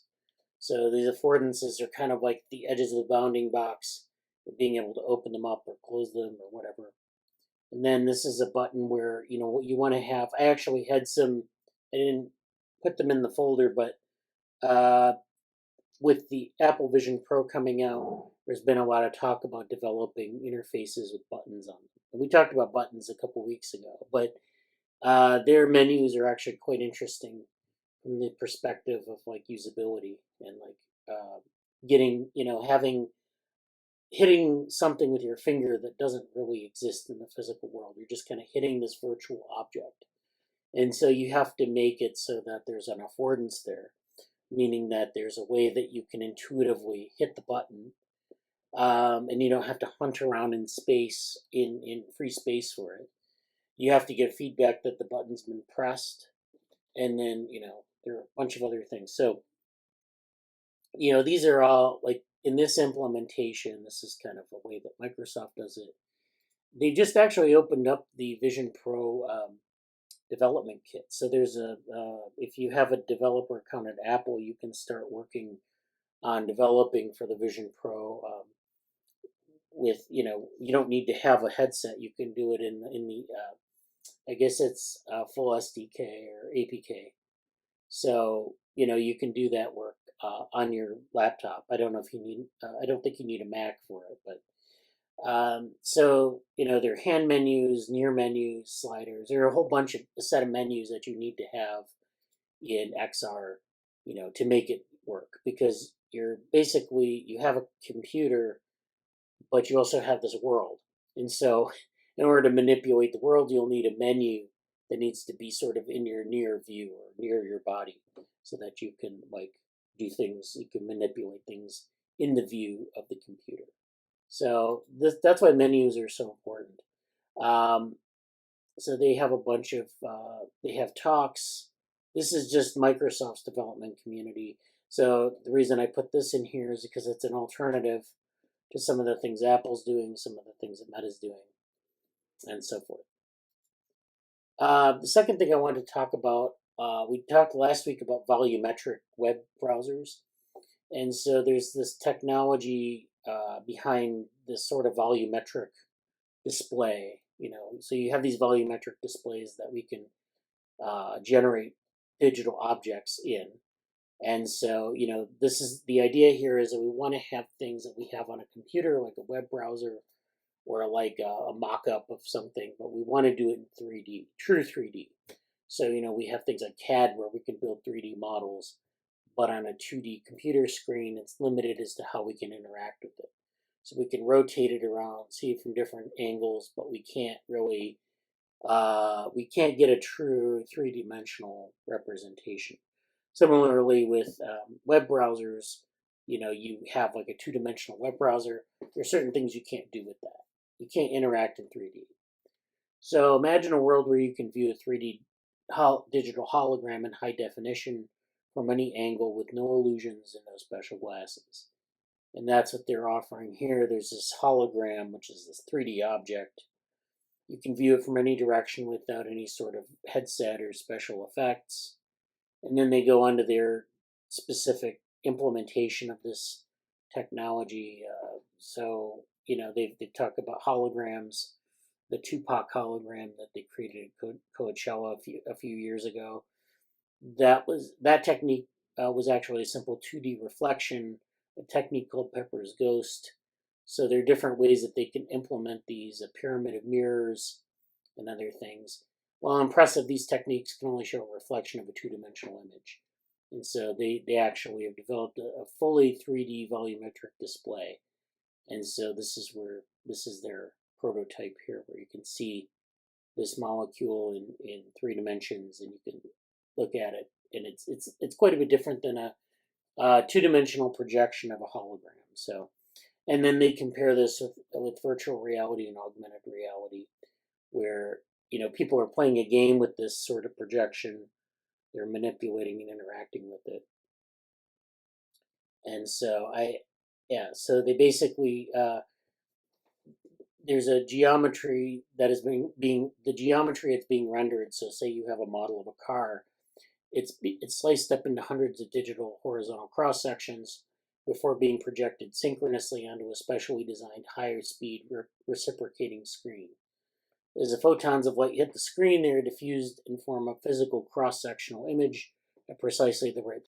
So these affordances are kind of like the edges of the bounding box, being able to open them up or close them or whatever. And then this is a button where, what you want to have. I actually had some, I didn't put them in the folder, but with the Apple Vision Pro coming out, there's been a lot of talk about developing interfaces with buttons on them. And we talked about buttons a couple weeks ago, but their menus are actually quite interesting from the perspective of like usability and like getting, hitting something with your finger that doesn't really exist in the physical world. You're just kind of hitting this virtual object. And so you have to make it so that there's an affordance there, meaning that there's a way that you can intuitively hit the button and you don't have to hunt around in space, in free space for it. You have to get feedback that the button's been pressed, and then, there are a bunch of other things. So, these are all, like, in this implementation, this is kind of a way that Microsoft does it. They just actually opened up the Vision Pro development kit. So there's if you have a developer account at Apple, you can start working on developing for the Vision Pro with, you don't need to have a headset. You can do it in the I guess it's full SDK or APK. So, you can do that work on your laptop. I don't know if you need, I don't think you need a Mac for it, but so, there are hand menus, near menus, sliders. There are a whole a set of menus that you need to have in XR, to make it work, because you have a computer, but you also have this world. And so in order to manipulate the world, you'll need a menu that needs to be sort of in your near view or near your body so that you can like do things, you can manipulate things in the view of the computer. So that's why menus are so important. So they have a bunch of, they have talks. This is just Microsoft's development community. So the reason I put this in here is because it's an alternative to some of the things Apple's doing, some of the things that Meta's doing, and so forth. The second thing I wanted to talk about, we talked last week about volumetric web browsers. And so there's this technology behind this sort of volumetric display, so you have these volumetric displays that we can generate digital objects in. And so, this is the idea here is that we want to have things that we have on a computer, like a web browser or like a mock-up of something, but we want to do it in 3D, true 3D. So, we have things like CAD where we can build 3D models, but on a 2D computer screen, it's limited as to how we can interact with it. So we can rotate it around, see it from different angles, but we can't really we can't get a true three-dimensional representation. Similarly, with web browsers, you have like a two-dimensional web browser. There are certain things you can't do with that. You can't interact in 3D. So imagine a world where you can view a 3D digital hologram in high definition from any angle with no illusions and no special glasses. And that's what they're offering here. There's this hologram, which is this 3D object. You can view it from any direction without any sort of headset or special effects. And then they go on to their specific implementation of this technology. So they've talked about holograms. The Tupac hologram that they created at Coachella a few years ago. That technique was actually a simple 2D reflection, a technique called Pepper's Ghost. So there are different ways that they can implement these, a pyramid of mirrors and other things. While impressive, these techniques can only show a reflection of a two-dimensional image. And so they actually have developed a fully 3D volumetric display. And so this is their prototype here, where you can see this molecule in 3 dimensions, and you can look at it, and it's quite a bit different than a two-dimensional projection of a hologram. So, and then they compare this with virtual reality and augmented reality, where people are playing a game with this sort of projection. They're manipulating and interacting with it, and so so they basically there's a geometry that is the geometry that's being rendered. So say you have a model of a car, it's sliced up into hundreds of digital horizontal cross sections before being projected synchronously onto a specially designed higher speed reciprocating screen. As the photons of light hit the screen, they are diffused and form a physical cross-sectional image at precisely the right